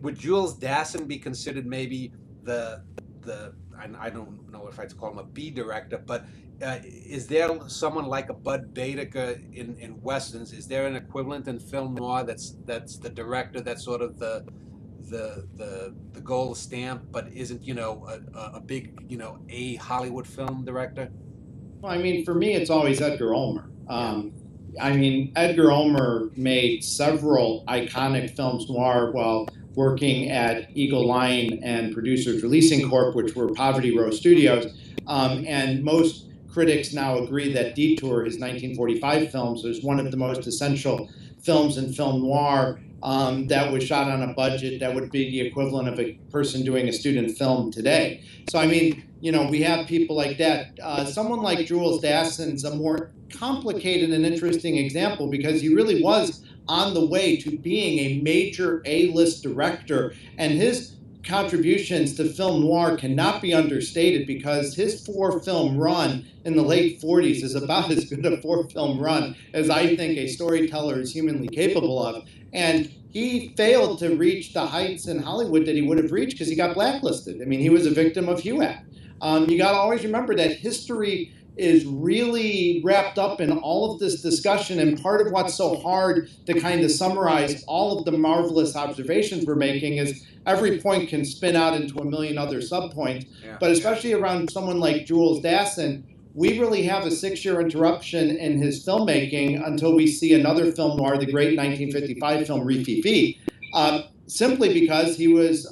would Jules Dassin be considered maybe the I don't know if I'd call him a B director, but is there someone like a Bud Baedeker in westerns? Is there an equivalent in film noir that's the director, that's sort of the the gold stamp, but isn't, you know, a big, you know, a Hollywood film director? Well, I mean, for me, it's always Edgar Ulmer. I mean, Edgar Ulmer made several iconic films noir while working at Eagle Lion and Producers Releasing Corp., which were Poverty Row Studios. And most critics now agree that Detour, his 1945 films, is one of the most essential films in film noir that was shot on a budget that would be the equivalent of a person doing a student film today. So, I mean, you know, we have people like that. Someone like Jules Dassin's a more complicated and interesting example because he really was on the way to being a major A-list director, and his contributions to film noir cannot be understated because his 4-film run in the late 40s is about as good a 4-film run as I think a storyteller is humanly capable of. And he failed to reach the heights in Hollywood that he would have reached because he got blacklisted. I mean, he was a victim of HUAC. You got to always remember that history is really wrapped up in all of this discussion, and part of what's so hard to kind of summarize all of the marvelous observations we're making is every point can spin out into a million other subpoints. Yeah. But especially around someone like Jules Dassin, we really have a 6-year interruption in his filmmaking until we see another film noir, the great 1955 film Rififi. Simply because he was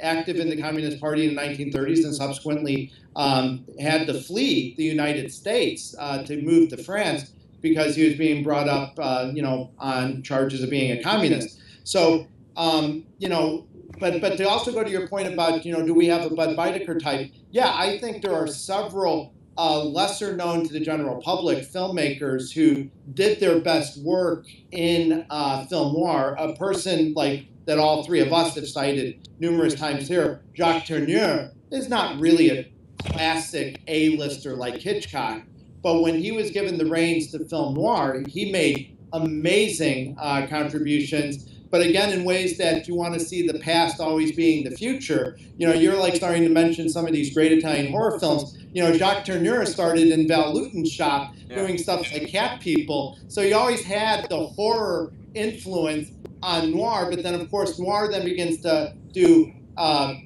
active in the Communist Party in the 1930s and subsequently had to flee the United States to move to France because he was being brought up, you know, on charges of being a communist. So, you know, but to also go to your point about, you know, do we have a Bud Bideker type? Yeah, I think there are several lesser known to the general public filmmakers who did their best work in film noir. A person like that all three of us have cited numerous times here, Jacques Tourneur, is not really a classic A-lister like Hitchcock, but when he was given the reins to film noir, he made amazing contributions, but again, in ways that you want to see the past always being the future. You know, you're like starting to mention some of these great Italian horror films. You know, Jacques Tourneur started in Val Lewton's shop doing stuff like Cat People, so he always had the horror influence on noir, but then of course noir then begins to do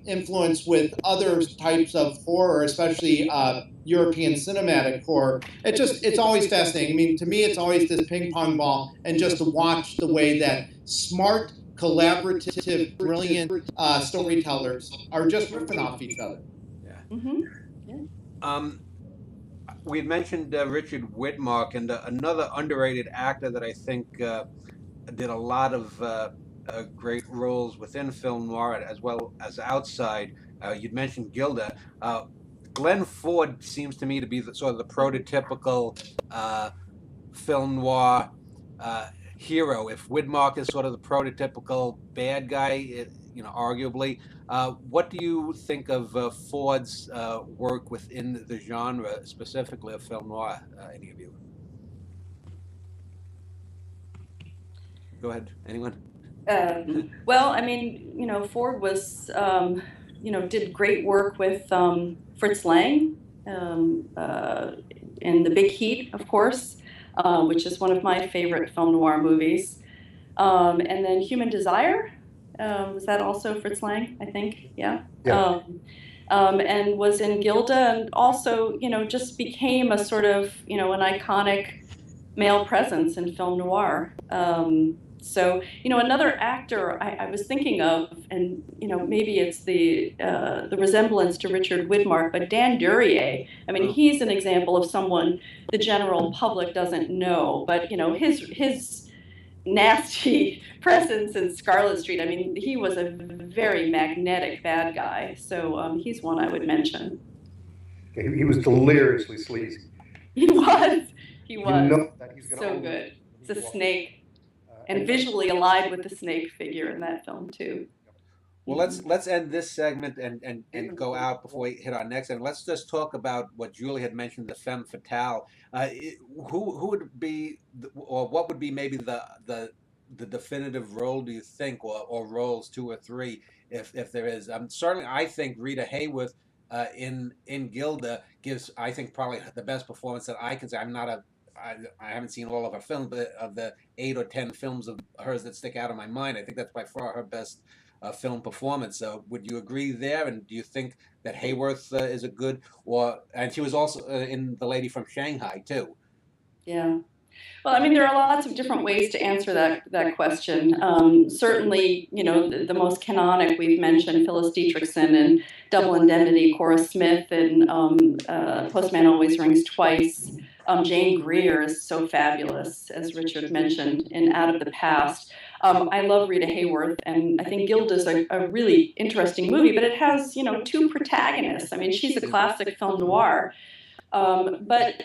influence with other types of horror, especially European cinematic horror. It's always fascinating. I mean, to me, it's always this ping pong ball, and just to watch the way that smart, collaborative, brilliant storytellers are just ripping off each other. Yeah. Mm-hmm. Yeah. We had mentioned Richard Widmark, and another underrated actor that I think did a lot of great roles within film noir as well as outside. You'd mentioned Gilda. Glenn Ford seems to me to be sort of the prototypical film noir hero. If Widmark is sort of the prototypical bad guy, you know, arguably, what do you think of Ford's work within the genre, specifically of film noir? Any of you? Go ahead. Anyone? Well, I mean, you know, Ford was, you know, did great work with Fritz Lang in The Big Heat, of course, which is one of my favorite film noir movies. And then Human Desire, was that also Fritz Lang, I think? Yeah. Yeah. And was in Gilda, and also, you know, just became a sort of, you know, an iconic male presence in film noir. So, you know, another actor I was thinking of, and, you know, maybe it's the resemblance to Richard Widmark, but Dan Duryea. I mean, he's an example of someone the general public doesn't know, but, you know, his nasty presence in Scarlet Street, I mean, he was a very magnetic bad guy. So he's one I would mention. He was deliriously sleazy. He was. He was. You know that he's so good. It's a snake. And visually allied with the snake figure in that film too. Well, let's end this segment and go out before we hit our next segment. Let's just talk about what Julie had mentioned, the femme fatale. Who would be, or what would be maybe the definitive role, do you think, or roles 2 or 3, if there is? Certainly, I think Rita Hayworth in Gilda gives, I think, probably the best performance that I can say. I haven't seen all of her films, but of the 8 or 10 films of hers that stick out in my mind, I think that's by far her best film performance. Would you agree there? And do you think that Hayworth is a good, and she was also in The Lady from Shanghai too? Yeah. Well, I mean, there are lots of different ways to answer that question. Certainly, the most canonic we've mentioned, Phyllis Dietrichson in Double Indemnity, Cora Smith in Postman Always Rings Twice. Jane Greer is so fabulous, as Richard mentioned, in Out of the Past. I love Rita Hayworth, and I think Gilda's a really interesting movie, but it has, two protagonists. I mean, she's a classic film noir. But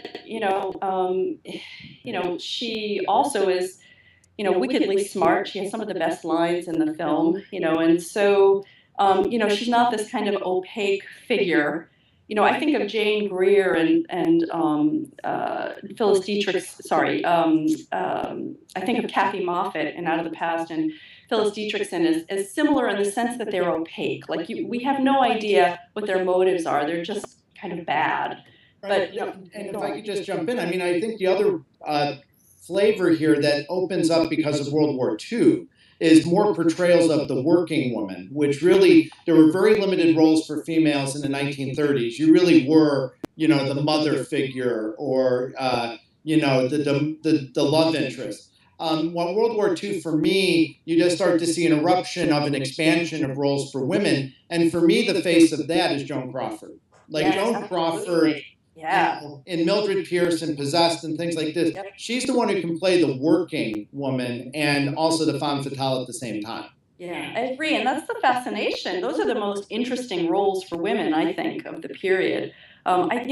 she also is, wickedly smart. She has some of the best lines in the film, and so, she's not this kind of opaque figure. I think of Jane Greer and Phyllis Dietrich. Sorry, I think of Kathy Moffat in Out of the Past and Phyllis Dietrichson is similar in the sense that they're opaque. Like we have no idea what their motives are. They're just kind of bad. Right. But and if I could just jump in, I mean, I think the other flavor here that opens up because of World War II is more portrayals of the working woman, which really, there were very limited roles for females in the 1930s. You really were, the mother figure or, the love interest. While World War II, for me, you just start to see an eruption of an expansion of roles for women. And for me, the face of that is Joan Crawford. Like yes, Joan Crawford, in Mildred Pierce and Possessed and things like this, she's the one who can play the working woman and also the femme fatale at the same time. Yeah, I agree, and that's the fascination. Those are the most interesting roles for women, I think, of the period. I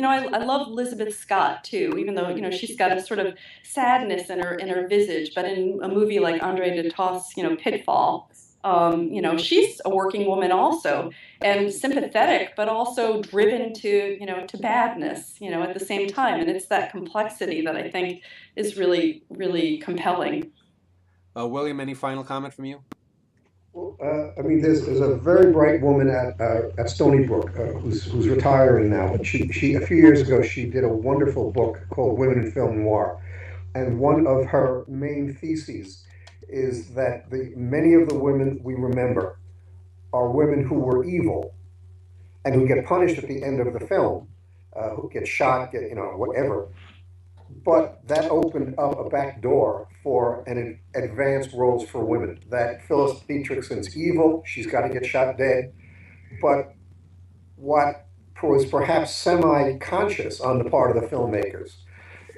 love Elizabeth Scott too, even though she's got a sort of sadness in her visage. But in a movie like Andre de Toth's, Pitfall, she's a working woman also, and sympathetic, but also driven to to badness, at the same time. And it's that complexity that I think is really, really compelling. William, any final comment from you? I mean, there's a very bright woman at Stony Brook who's retiring now. But she a few years ago she did a wonderful book called Women in Film Noir, and one of her main theses is that many of the women we remember are women who were evil and who get punished at the end of the film, who get shot, whatever. But that opened up a back door for an advanced roles for women. That Phyllis Dietrichson's evil, she's got to get shot dead. But what was perhaps semi-conscious on the part of the filmmakers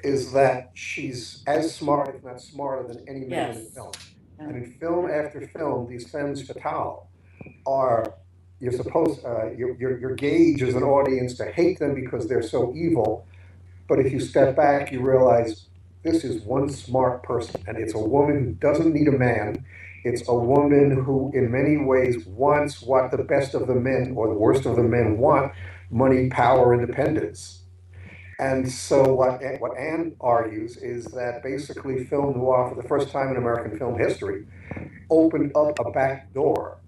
is that she's as smart, if not smarter, than any man in film. And in film after film, these femmes fatales are, you're supposed, your gauge as an audience to hate them because they're so evil. But if you step back, you realize this is one smart person, and it's a woman who doesn't need a man. It's a woman who, in many ways, wants what the best of the men or the worst of the men want: money, power, independence. And so what Anne argues is that basically film noir, for the first time in American film history, opened up a back door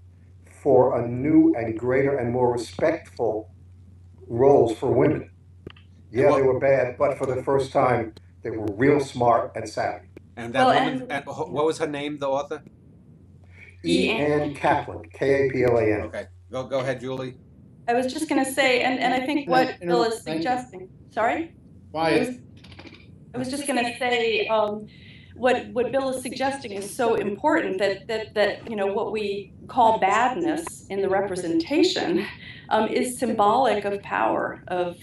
for a new and greater and more respectful roles for women. Yeah, they were bad, but for the first time, they were real smart and savvy. And that woman, what was her name, the author? E. Ann Kaplan, Kaplan. Okay, go ahead, Julie. I was just going to say, and I think what Bill is suggesting. Sorry? Why? I was just going to say, what Bill is suggesting is so important that what we call badness in the representation is symbolic of power, of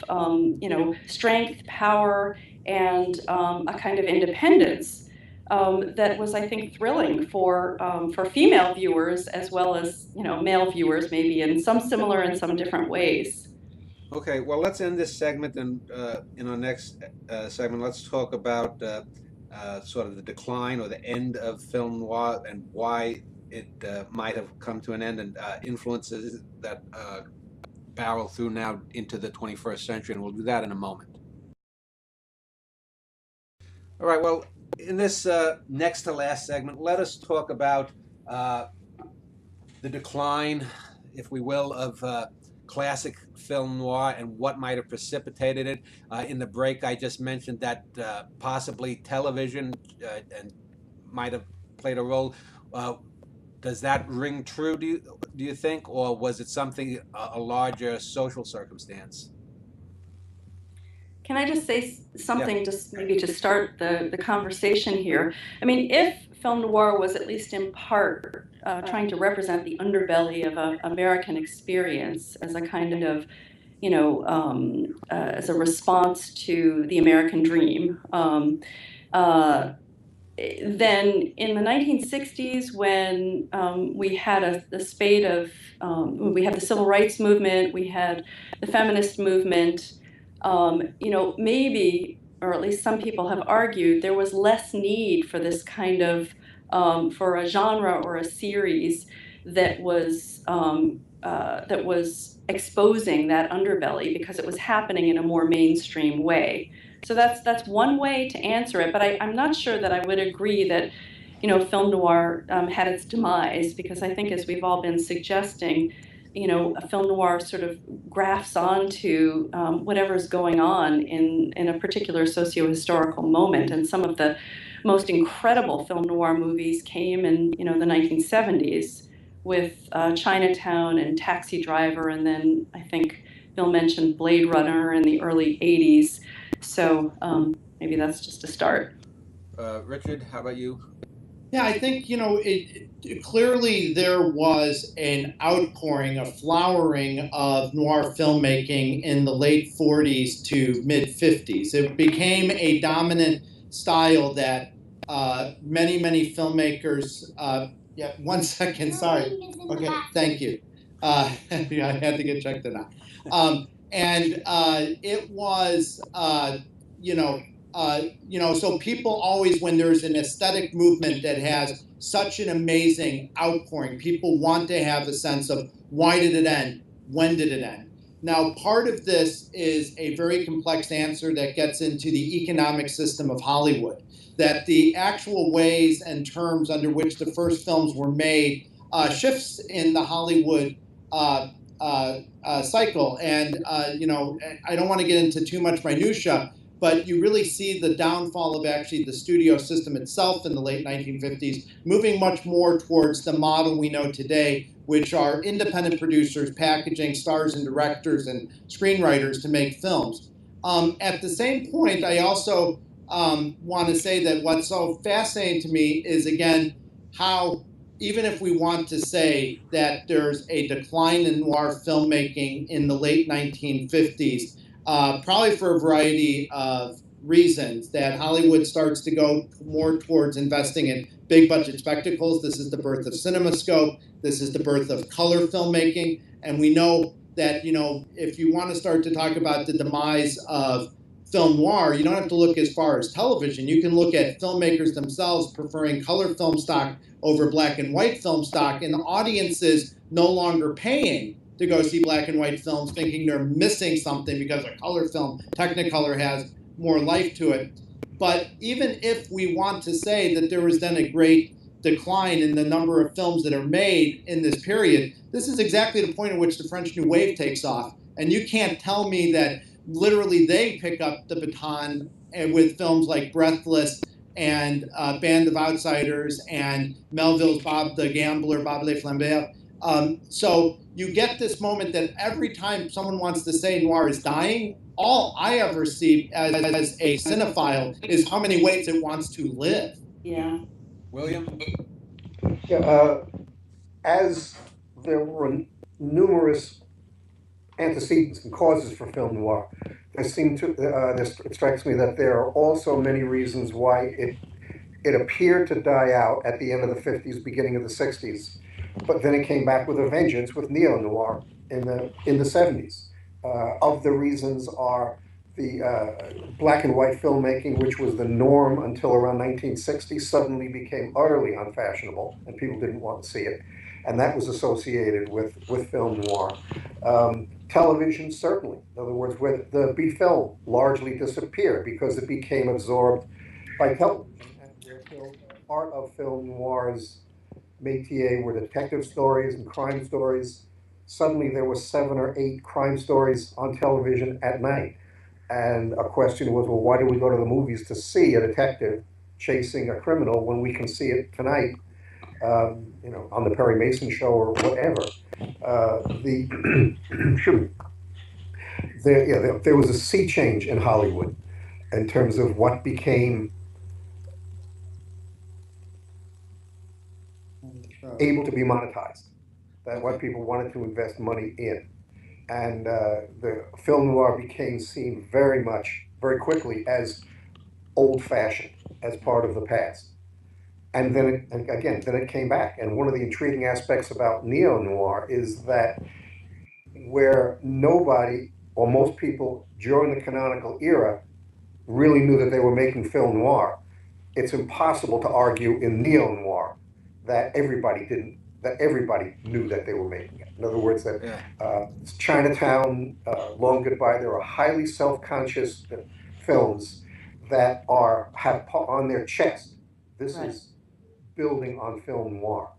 strength, power, and a kind of independence that was, I think, thrilling for female viewers as well as male viewers, maybe in some similar and some different ways. Okay, well, let's end this segment, and in our next segment, let's talk about sort of the decline or the end of film noir and why it might have come to an end, and influences that barrel through now into the 21st century, and we'll do that in a moment. All right, well, in this next to last segment, let us talk about the decline, if we will, of classic film noir and what might have precipitated it. In the break, I just mentioned that possibly television and might have played a role. Does that ring true, do you think, or was it something, a larger social circumstance? Can I just say something, just maybe to start the conversation here? I mean, if film noir was at least in part trying to represent the underbelly of an American experience as a kind of, as a response to the American dream, then in the 1960s, when we had a spate of, we had the civil rights movement, we had the feminist movement, maybe, or at least some people have argued, there was less need for this kind of, for a genre or a series that was exposing that underbelly because it was happening in a more mainstream way. So that's one way to answer it, but I'm not sure that I would agree that, film noir had its demise, because I think, as we've all been suggesting, a film noir sort of grafts onto whatever's going on in a particular socio-historical moment. And some of the most incredible film noir movies came in, the 1970s with Chinatown and Taxi Driver, and then I think Bill mentioned Blade Runner in the early 80s. So maybe that's just a start. Richard, how about you? Yeah, I think, clearly there was an outpouring, a flowering of noir filmmaking in the late 40s to mid 50s. It became a dominant style that many filmmakers, yeah, 1 second, sorry. Okay, thank you. Yeah, I had to get checked in on. It was, so people always, when there's an aesthetic movement that has such an amazing outpouring, people want to have a sense of, why did it end? When did it end? Now, part of this is a very complex answer that gets into the economic system of Hollywood, that the actual ways and terms under which the first films were made shifts in the Hollywood cycle. And, I don't want to get into too much minutia, but you really see the downfall of actually the studio system itself in the late 1950s, moving much more towards the model we know today, which are independent producers packaging stars and directors and screenwriters to make films. At the same point, I also want to say that what's so fascinating to me is, again, how, even if we want to say that there's a decline in noir filmmaking in the late 1950s, probably for a variety of reasons, that Hollywood starts to go more towards investing in big budget spectacles. This is the birth of CinemaScope. This is the birth of color filmmaking. And we know that, if you want to start to talk about the demise of film noir, you don't have to look as far as television. You can look at filmmakers themselves preferring color film stock over black and white film stock, and the audiences no longer paying to go see black and white films, thinking they're missing something because a color film, Technicolor, has more life to it. But even if we want to say that there was then a great decline in the number of films that are made in this period, this is exactly the point at which the French New Wave takes off. And you can't tell me that literally they pick up the baton with films like Breathless and Band of Outsiders and Melville's Bob the Gambler, Bob Le Flambeur. So you get this moment that every time someone wants to say noir is dying, all I ever see as a cinephile is how many ways it wants to live. Yeah. William? Yeah, as there were numerous antecedents and causes for film noir, it strikes me that there are also many reasons why it appeared to die out at the end of the 50s, beginning of the 60s. But then it came back with a vengeance with neo-noir in the 70s. Of the reasons are the black and white filmmaking, which was the norm until around 1960, suddenly became utterly unfashionable, and people didn't want to see it. And that was associated with film noir. Television, certainly. In other words, with the B-film largely disappeared because it became absorbed by television. And part of film noir's métier were detective stories and crime stories. Suddenly there were 7 or 8 crime stories on television at night. And a question was, well, why do we go to the movies to see a detective chasing a criminal when we can see it tonight on the Perry Mason show or whatever. There was a sea change in Hollywood in terms of what became able to be monetized, that what people wanted to invest money in. And the film noir became seen very quickly as old-fashioned, as part of the past. And then it came back. And one of the intriguing aspects about neo-noir is that where nobody or most people during the canonical era really knew that they were making film noir, it's impossible to argue in neo-noir that everybody knew that they were making it. In other words, that Chinatown, Long Goodbye, there are highly self-conscious films that have on their chest, this is building on film noir.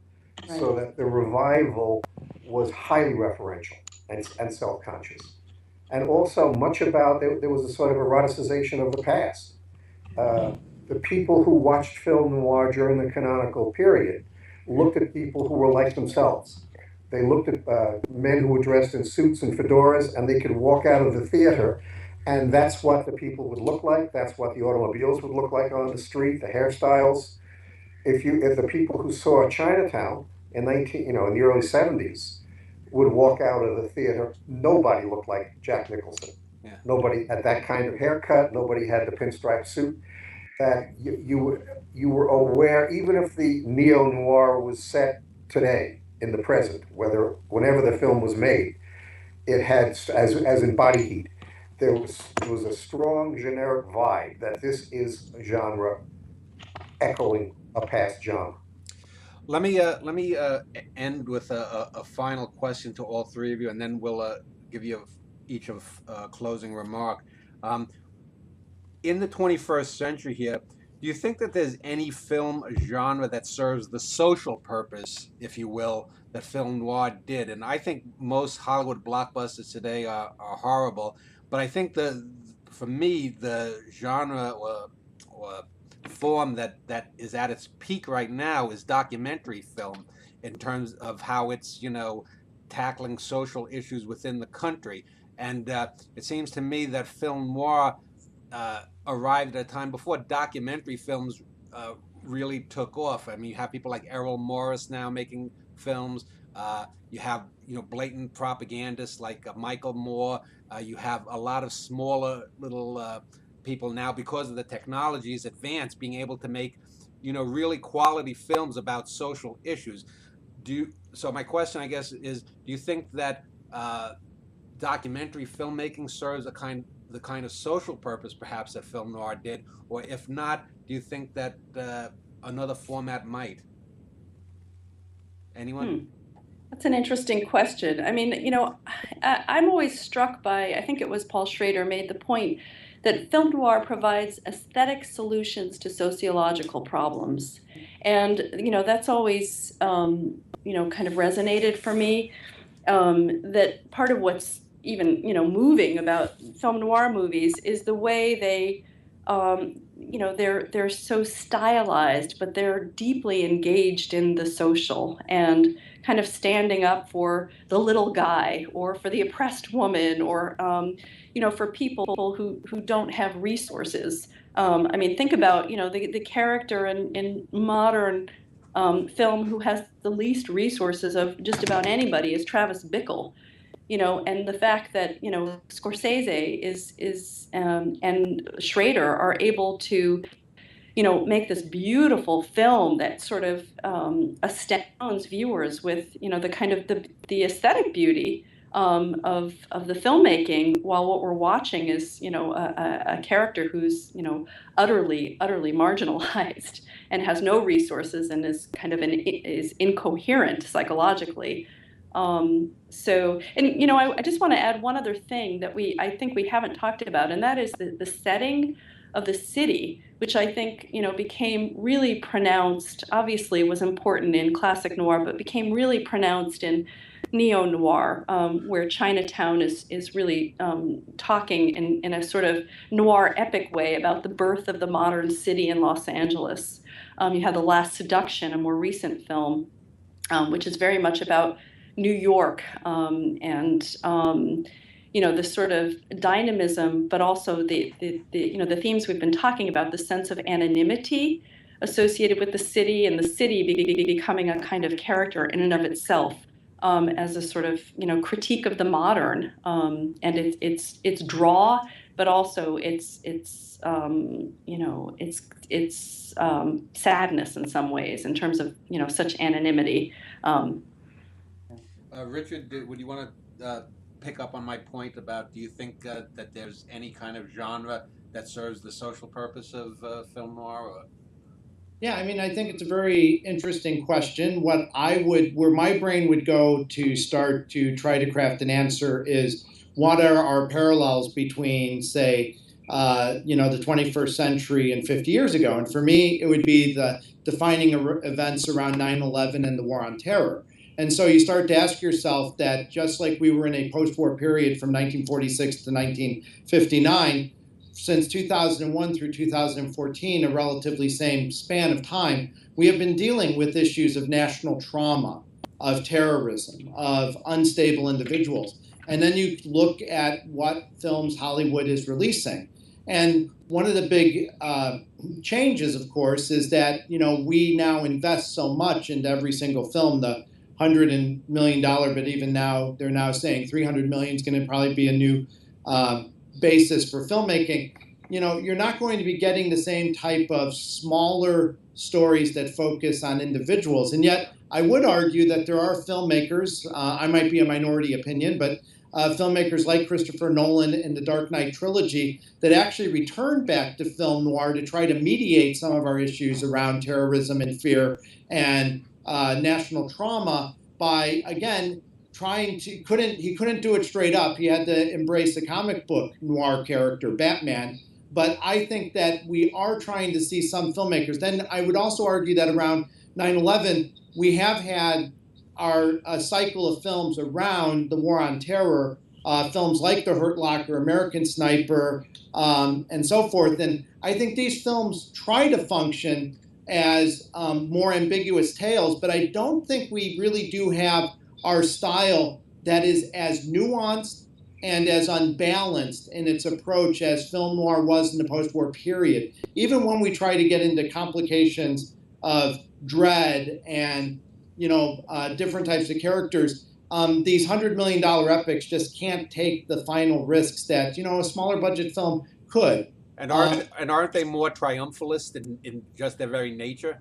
So that the revival was highly referential and self-conscious. And also much about, there was a sort of eroticization of the past. The people who watched film noir during the canonical period looked at people who were like themselves. They looked at men who were dressed in suits and fedoras, and they could walk out of the theater, and that's what the people would look like. That's what the automobiles would look like on the street, the hairstyles. If the people who saw Chinatown in in the early 70s would walk out of the theater, nobody looked like Jack Nicholson. Yeah. Nobody had that kind of haircut. Nobody had the pinstripe suit. That you were aware, even if the neo-noir was set today in the present, whenever the film was made, it had, as in Body Heat, there was a strong generic vibe that this is a genre echoing a past genre. Let me end with a final question to all three of you, and then we'll give you each a closing remark. In the 21st century here, do you think that there's any film genre that serves the social purpose, if you will, that film noir did? And I think most Hollywood blockbusters today are horrible, but I think for me, the genre or form that is at its peak right now is documentary film, in terms of how it's, tackling social issues within the country. And it seems to me that film noir arrived at a time before documentary films really took off. I mean, you have people like Errol Morris now making films. You have blatant propagandists like Michael Moore. You have a lot of smaller little people now, because of the technology's advance, being able to make really quality films about social issues. So my question, I guess, is, do you think that documentary filmmaking serves the kind of social purpose perhaps that film noir did? Or if not, do you think that another format might? Anyone? That's an interesting question. I mean, I'm always struck by, I think it was Paul Schrader made the point that film noir provides aesthetic solutions to sociological problems. And, that's always, kind of resonated for me, that part of what's even, moving about film noir movies is the way they, they're so stylized, but they're deeply engaged in the social and kind of standing up for the little guy or for the oppressed woman, or for people who don't have resources. I mean, think about the character in modern film who has the least resources of just about anybody is Travis Bickle. And the fact that Scorsese and Schrader are able to make this beautiful film that sort of astounds viewers with the kind of the aesthetic beauty of the filmmaking, while what we're watching is a character who's utterly marginalized and has no resources and is kind of is incoherent psychologically. So, and I just want to add one other thing that I think we haven't talked about, and that is the setting of the city, which I think became really pronounced. Obviously, was important in classic noir, but became really pronounced in neo-noir, where Chinatown is really talking in a sort of noir epic way about the birth of the modern city in Los Angeles. You have The Last Seduction, a more recent film, which is very much about New York and the sort of dynamism, but also the themes we've been talking about, the sense of anonymity associated with the city, and the city becoming a kind of character in and of itself, as a sort of critique of the modern, and it's draw, but also it's sadness in some ways in terms of such anonymity. Richard, would you want to pick up on my point about, do you think that there's any kind of genre that serves the social purpose of film noir? Or? Yeah, I mean, I think it's a very interesting question. Where my brain would go to start to try to craft an answer is, what are our parallels between, say, the 21st century and 50 years ago? And for me, it would be the defining events around 9/11 and the War on Terror. And so you start to ask yourself that just like we were in a post-war period from 1946 to 1959, since 2001 through 2014, a relatively same span of time, we have been dealing with issues of national trauma, of terrorism, of unstable individuals. And then you look at what films Hollywood is releasing. And one of the big changes, of course, is that we now invest so much into every single film. The $100 million, but even now they're now saying $300 million is going to probably be a new basis for filmmaking. You're not going to be getting the same type of smaller stories that focus on individuals. And yet, I would argue that there are filmmakers, I might be a minority opinion, but filmmakers like Christopher Nolan in the Dark Knight trilogy that actually returned back to film noir to try to mediate some of our issues around terrorism and fear and national trauma by, again, he couldn't do it straight up. He had to embrace the comic book noir character, Batman. But I think that we are trying to see some filmmakers. Then I would also argue that around 9/11, we have had a cycle of films around the War on Terror, films like The Hurt Locker, American Sniper, and so forth. And I think these films try to function as more ambiguous tales, but I don't think we really do have our style that is as nuanced and as unbalanced in its approach as film noir was in the post-war period. Even when we try to get into complications of dread and different types of characters, these $100 million epics just can't take the final risks that a smaller budget film could. And aren't they more triumphalist in just their very nature?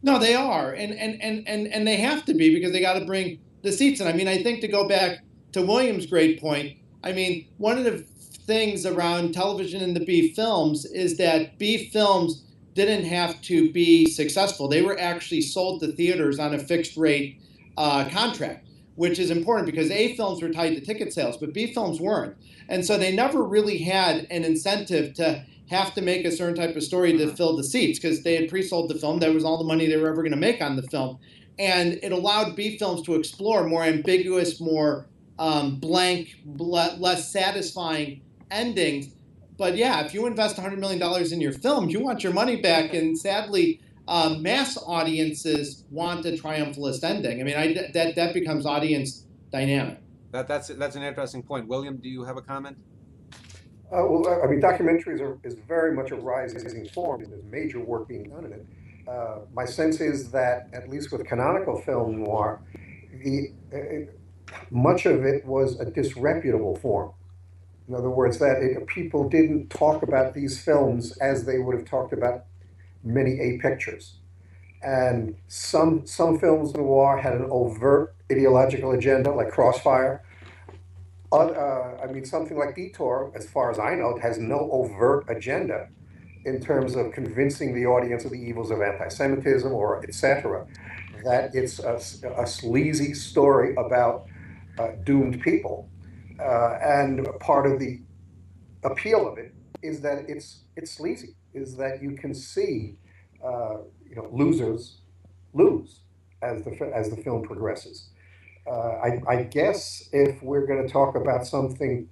No, they are, and they have to be, because they got to bring the seats in. I mean, I think, to go back to William's great point, I mean, one of the things around television and the B films is that B films didn't have to be successful. They were actually sold to theaters on a fixed rate contract, which is important because A films were tied to ticket sales, but B films weren't. And so they never really had an incentive to have to make a certain type of story to fill the seats, because they had pre-sold the film. That was all the money they were ever going to make on the film. And it allowed B films to explore more ambiguous, more blank, less satisfying endings. But yeah, if you invest $100 million in your film, you want your money back. And sadly, mass audiences want a triumphalist ending. I mean, that becomes audience dynamic. That's an interesting point. William, do you have a comment? Well, I mean, documentaries is very much a rising form, and there's major work being done in it. My sense is that, at least with canonical film noir, much of it was a disreputable form. In other words, that people didn't talk about these films as they would have talked about many A pictures. And some films noir had an overt ideological agenda, like Crossfire. I mean, something like Detour, as far as I know, has no overt agenda in terms of convincing the audience of the evils of anti-Semitism or etc. That it's a sleazy story about doomed people, and part of the appeal of it is that it's sleazy, is that you can see losers lose as the film progresses. I guess if we're going to talk about something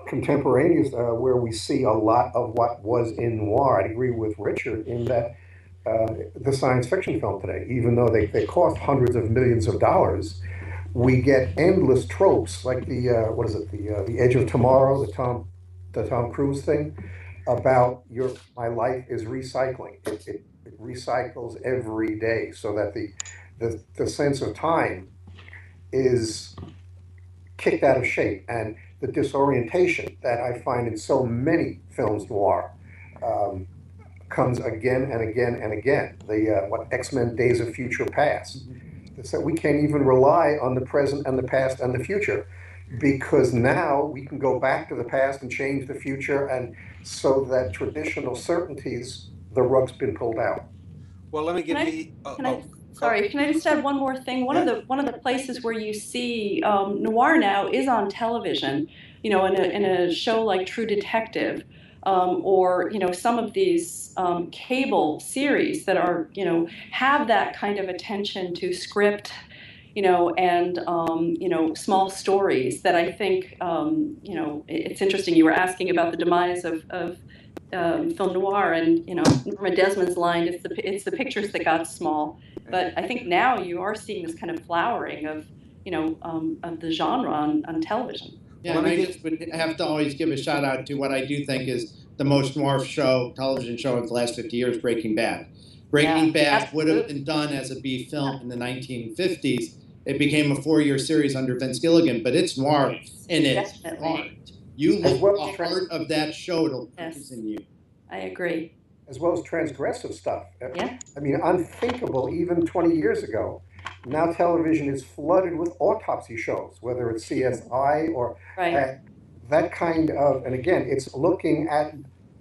contemporaneous where we see a lot of what was in noir, I'd agree with Richard in that the science fiction film today, even though they cost hundreds of millions of dollars, we get endless tropes like the what is it, the Edge of Tomorrow, the Tom Cruise thing about my life is recycling. It recycles every day, so that the sense of time is kicked out of shape, and the disorientation that I find in so many films noir um, comes again and again and again. The what X-Men Days of Future Past. It's that we can't even rely on the present and the past and the future, because now we can go back to the past and change the future, and so that traditional certainties, the rug's been pulled out. Well, let me give Can I- you. Can I, sorry, can I just add one more thing? One of the places where you see noir now is on television. You know, in a show like True Detective, or you know some of these cable series that are have that kind of attention to script, and small stories that I think it's interesting. You were asking about the demise of film noir, and Norma Desmond's line, it's the pictures that got small. But I think now you are seeing this kind of flowering of of the genre on television. Yeah, and I just would have to always give a shout out to what I do think is the most noir television show of the last 50 years, Breaking Bad. Breaking Bad would have been done as a B film in the 1950s. It became a 4-year series under Vince Gilligan, but it's noir in its heart. You look at the heart of that show, it'll poison you. I agree. As well as transgressive stuff. Yeah. I mean, unthinkable even 20 years ago. Now television is flooded with autopsy shows, whether it's CSI or that kind of, and again, it's looking at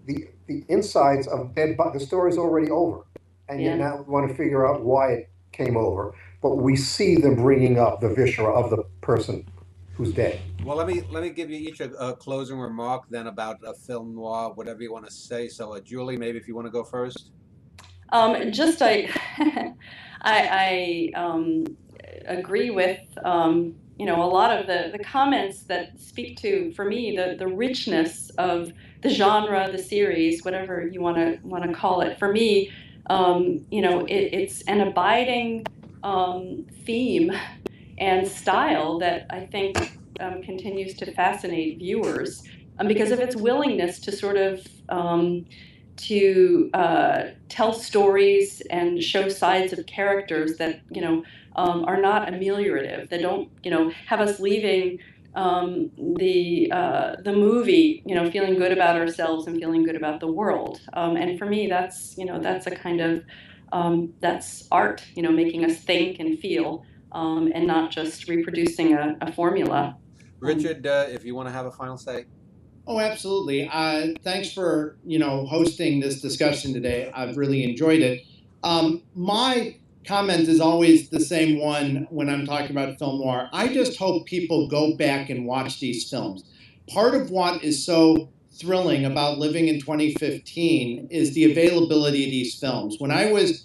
the insides of dead bodies. The story's already over, and yet now we want to figure out why it came over. But we see them bringing up the viscera of the person who's dead. Well, let me give you each a closing remark then about a film noir, whatever you want to say. So, Julie, maybe if you want to go first. I agree with a lot of the comments that speak to, for me, the richness of the genre, the series, whatever you want to call it. For me, it's an abiding theme and style that I think continues to fascinate viewers because of its willingness to sort of tell stories and show sides of characters that are not ameliorative. That don't have us leaving the movie feeling good about ourselves and feeling good about the world. And for me, that's a kind of that's art. Making us think and feel, and not just reproducing a formula. Richard, if you want to have a final say. Oh, absolutely. Thanks for hosting this discussion today. I've really enjoyed it. My comment is always the same one when I'm talking about film noir. I just hope people go back and watch these films. Part of what is so thrilling about living in 2015 is the availability of these films. When I was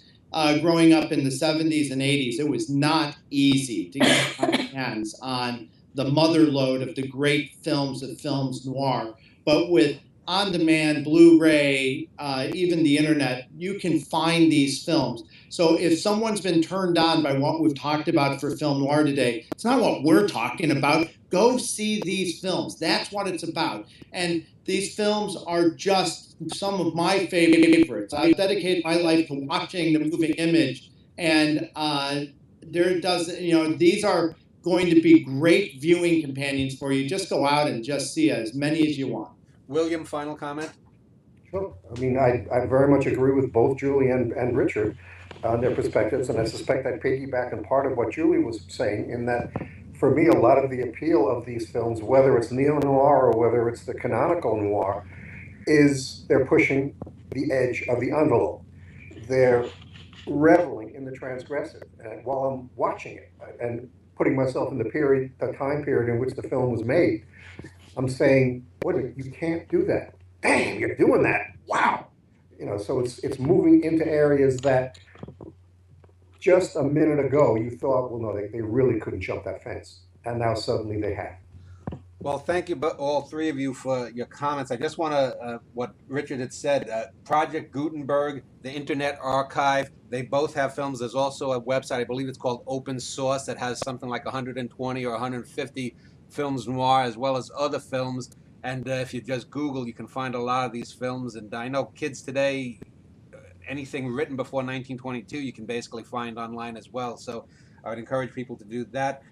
growing up in the 70s and 80s, it was not easy to get my hands on the mother lode of the great films of films noir. But with on-demand, Blu-ray, even the internet, you can find these films. So if someone's been turned on by what we've talked about for film noir today, it's not what we're talking about. Go see these films. That's what it's about. And these films are just some of my favorites. I dedicate my life to watching the moving image. And these are going to be great viewing companions for you. Just go out and just see as many as you want. William, final comment? Sure. I mean, I very much agree with both Julie and Richard on their perspectives, and I suspect I piggyback on part of what Julie was saying in that, for me, a lot of the appeal of these films, whether it's neo-noir or whether it's the canonical noir, is they're pushing the edge of the envelope. They're reveling in the transgressive. And while I'm watching it and putting myself in the time period in which the film was made, I'm saying, wait, you can't do that. Damn, you're doing that. Wow. So it's moving into areas that just a minute ago, you thought, well, no, they really couldn't jump that fence. And now suddenly they have. Well, thank you, all three of you, for your comments. I just want to, what Richard had said, Project Gutenberg, the Internet Archive, they both have films. There's also a website, I believe it's called Open Source, that has something like 120 or 150 films noir, as well as other films. And if you just Google, you can find a lot of these films. And I know kids today, anything written before 1922, you can basically find online as well. So I would encourage people to do that.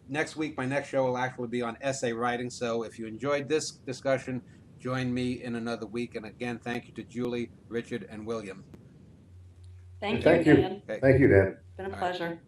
Next week, my next show will actually be on essay writing. So if you enjoyed this discussion, join me in another week. And again, thank you to Julie, Richard, and William. Thank you, Thank you. Dan. Okay. Thank you, Dan. It's been a All right. pleasure.